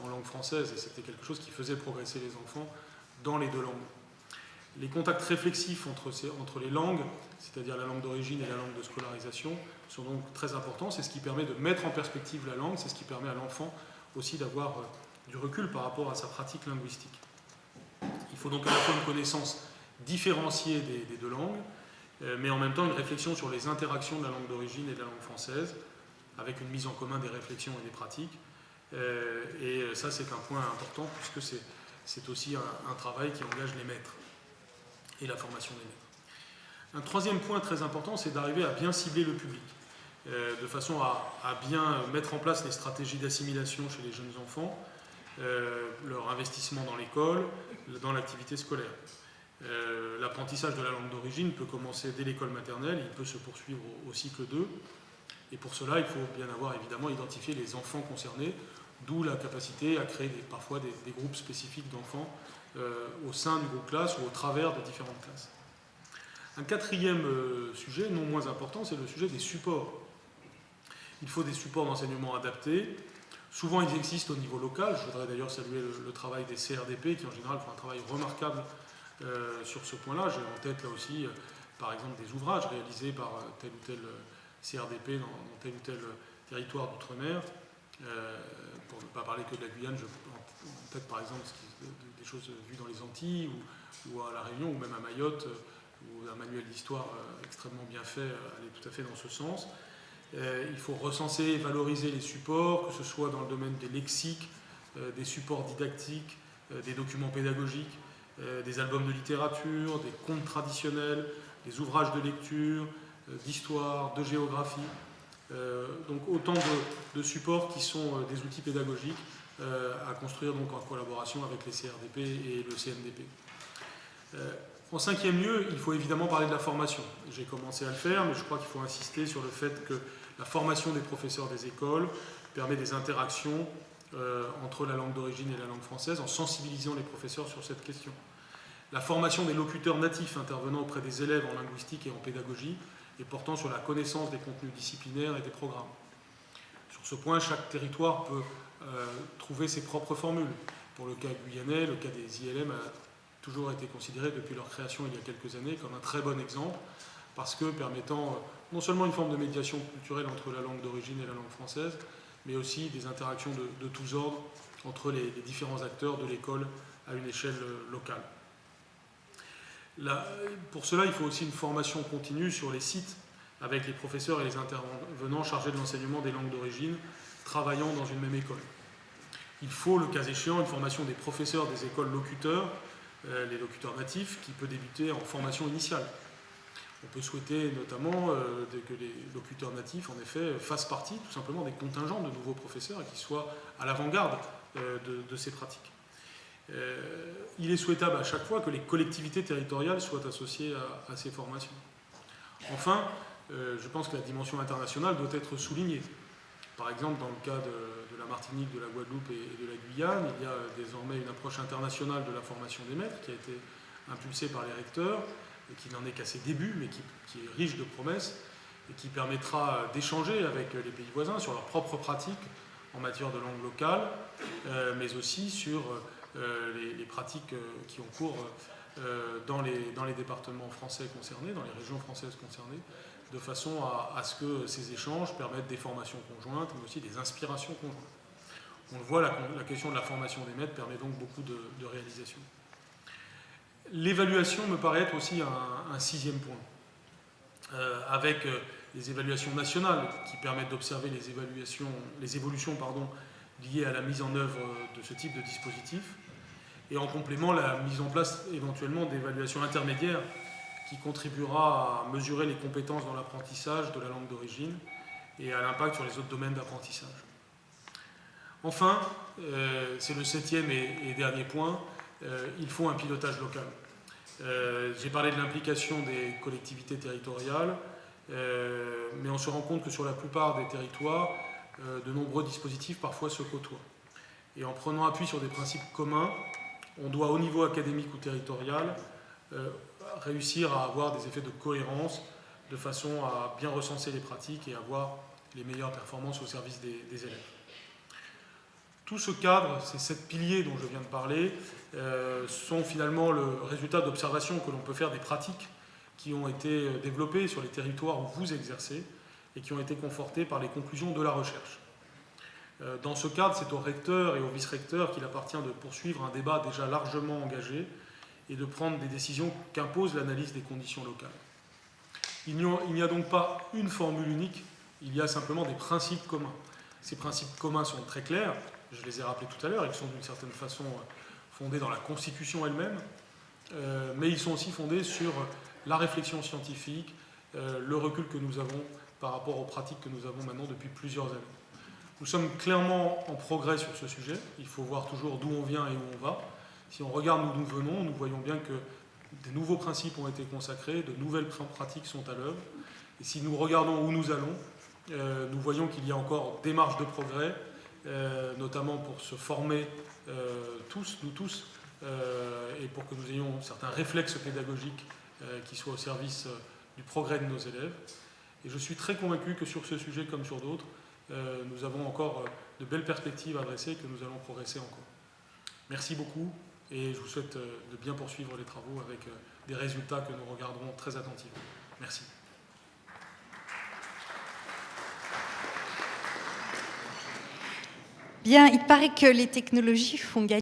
en langue française. Et c'était quelque chose qui faisait progresser les enfants dans les deux langues. Les contacts réflexifs entre les langues, c'est-à-dire la langue d'origine et la langue de scolarisation, sont donc très importants. C'est ce qui permet de mettre en perspective la langue, c'est ce qui permet à l'enfant aussi d'avoir du recul par rapport à sa pratique linguistique. Il faut donc à la fois une connaissance différenciée des deux langues, mais en même temps une réflexion sur les interactions de la langue d'origine et de la langue française, avec une mise en commun des réflexions et des pratiques. Et ça, c'est un point important, puisque c'est aussi un travail qui engage les maîtres et la formation des maîtres. Un troisième point très important, c'est d'arriver à bien cibler le public, de façon à bien mettre en place les stratégies d'assimilation chez les jeunes enfants, leur investissement dans l'école, dans l'activité scolaire. L'apprentissage de la langue d'origine peut commencer dès l'école maternelle, il peut se poursuivre au cycle 2, et pour cela, il faut bien avoir évidemment identifié les enfants concernés, d'où la capacité à créer parfois des groupes spécifiques d'enfants au sein du groupe classe ou au travers de différentes classes. Un quatrième sujet, non moins important, c'est le sujet des supports. Il faut des supports d'enseignement adaptés. Souvent, ils existent au niveau local. Je voudrais d'ailleurs saluer le travail des CRDP qui, en général, font un travail remarquable sur ce point-là. J'ai en tête, là aussi, par exemple, des ouvrages réalisés par tel ou tel CRDP dans tel ou tel territoire d'outre-mer. Pour ne pas parler que de la Guyane, en tête, par exemple, des choses vues dans les Antilles ou à La Réunion, ou même à Mayotte, où un manuel d'histoire extrêmement bien fait allait tout à fait dans ce sens. Il faut recenser et valoriser les supports, que ce soit dans le domaine des lexiques, des supports didactiques, des documents pédagogiques, des albums de littérature, des contes traditionnels, des ouvrages de lecture, d'histoire, de géographie. Donc autant de supports qui sont des outils pédagogiques à construire donc en collaboration avec les CRDP et le CNDP. En cinquième lieu, il faut évidemment parler de la formation. J'ai commencé à le faire, mais je crois qu'il faut insister sur le fait que la formation des professeurs des écoles permet des interactions entre la langue d'origine et la langue française en sensibilisant les professeurs sur cette question. La formation des locuteurs natifs intervenant auprès des élèves en linguistique et en pédagogie et portant sur la connaissance des contenus disciplinaires et des programmes. Sur ce point, chaque territoire peut trouver ses propres formules. Pour le cas guyanais, le cas des ILM a toujours été considéré depuis leur création il y a quelques années comme un très bon exemple, parce que permettant non seulement une forme de médiation culturelle entre la langue d'origine et la langue française, mais aussi des interactions de tous ordres entre les différents acteurs de l'école à une échelle locale. Pour cela, il faut aussi une formation continue sur les sites avec les professeurs et les intervenants chargés de l'enseignement des langues d'origine travaillant dans une même école. Il faut, le cas échéant, une formation des professeurs des écoles locuteurs, les locuteurs natifs, qui peut débuter en formation initiale. On peut souhaiter notamment que les locuteurs natifs, en effet, fassent partie tout simplement des contingents de nouveaux professeurs et qu'ils soient à l'avant-garde de ces pratiques. Il est souhaitable à chaque fois que les collectivités territoriales soient associées à ces formations. Enfin, je pense que la dimension internationale doit être soulignée. Par exemple, dans le cas de la Martinique, de la Guadeloupe et de la Guyane, il y a désormais une approche internationale de la formation des maîtres qui a été impulsée par les recteurs, et qui n'en est qu'à ses débuts, mais qui est riche de promesses, et qui permettra d'échanger avec les pays voisins sur leurs propres pratiques en matière de langue locale, mais aussi sur les pratiques qui ont cours dans les départements français concernés, dans les régions françaises concernées, de façon à ce que ces échanges permettent des formations conjointes, mais aussi des inspirations conjointes. On le voit, la question de la formation des maîtres permet donc beaucoup de réalisations. L'évaluation me paraît être aussi un sixième point, avec les évaluations nationales qui permettent d'observer les évolutions liées à la mise en œuvre de ce type de dispositif, et en complément la mise en place éventuellement d'évaluations intermédiaires qui contribuera à mesurer les compétences dans l'apprentissage de la langue d'origine et à l'impact sur les autres domaines d'apprentissage. Enfin, c'est le septième et dernier point, il faut un pilotage local. J'ai parlé de l'implication des collectivités territoriales, mais on se rend compte que sur la plupart des territoires, de nombreux dispositifs parfois se côtoient. Et en prenant appui sur des principes communs, on doit au niveau académique ou territorial réussir à avoir des effets de cohérence de façon à bien recenser les pratiques et avoir les meilleures performances au service des élèves. Tout ce cadre, ces 7 piliers dont je viens de parler, sont finalement le résultat d'observations que l'on peut faire des pratiques qui ont été développées sur les territoires où vous exercez et qui ont été confortées par les conclusions de la recherche. Dans ce cadre, c'est aux recteurs et aux vice-recteurs qu'il appartient de poursuivre un débat déjà largement engagé et de prendre des décisions qu'impose l'analyse des conditions locales. Il n'y a donc pas une formule unique, il y a simplement des principes communs. Ces principes communs sont très clairs, je les ai rappelés tout à l'heure, ils sont d'une certaine façon fondés dans la Constitution elle-même, mais ils sont aussi fondés sur la réflexion scientifique, le recul que nous avons par rapport aux pratiques que nous avons maintenant depuis plusieurs années. Nous sommes clairement en progrès sur ce sujet, il faut voir toujours d'où on vient et où on va. Si on regarde d'où nous venons, nous voyons bien que des nouveaux principes ont été consacrés, de nouvelles pratiques sont à l'œuvre. Et si nous regardons où nous allons, nous voyons qu'il y a encore des marges de progrès, notamment pour se former nous tous, et pour que nous ayons certains réflexes pédagogiques qui soient au service du progrès de nos élèves. Et je suis très convaincu que sur ce sujet comme sur d'autres, nous avons encore de belles perspectives à dresser et que nous allons progresser encore. Merci beaucoup et je vous souhaite de bien poursuivre les travaux avec des résultats que nous regarderons très attentivement. Merci. Bien, il paraît que les technologies font gagner.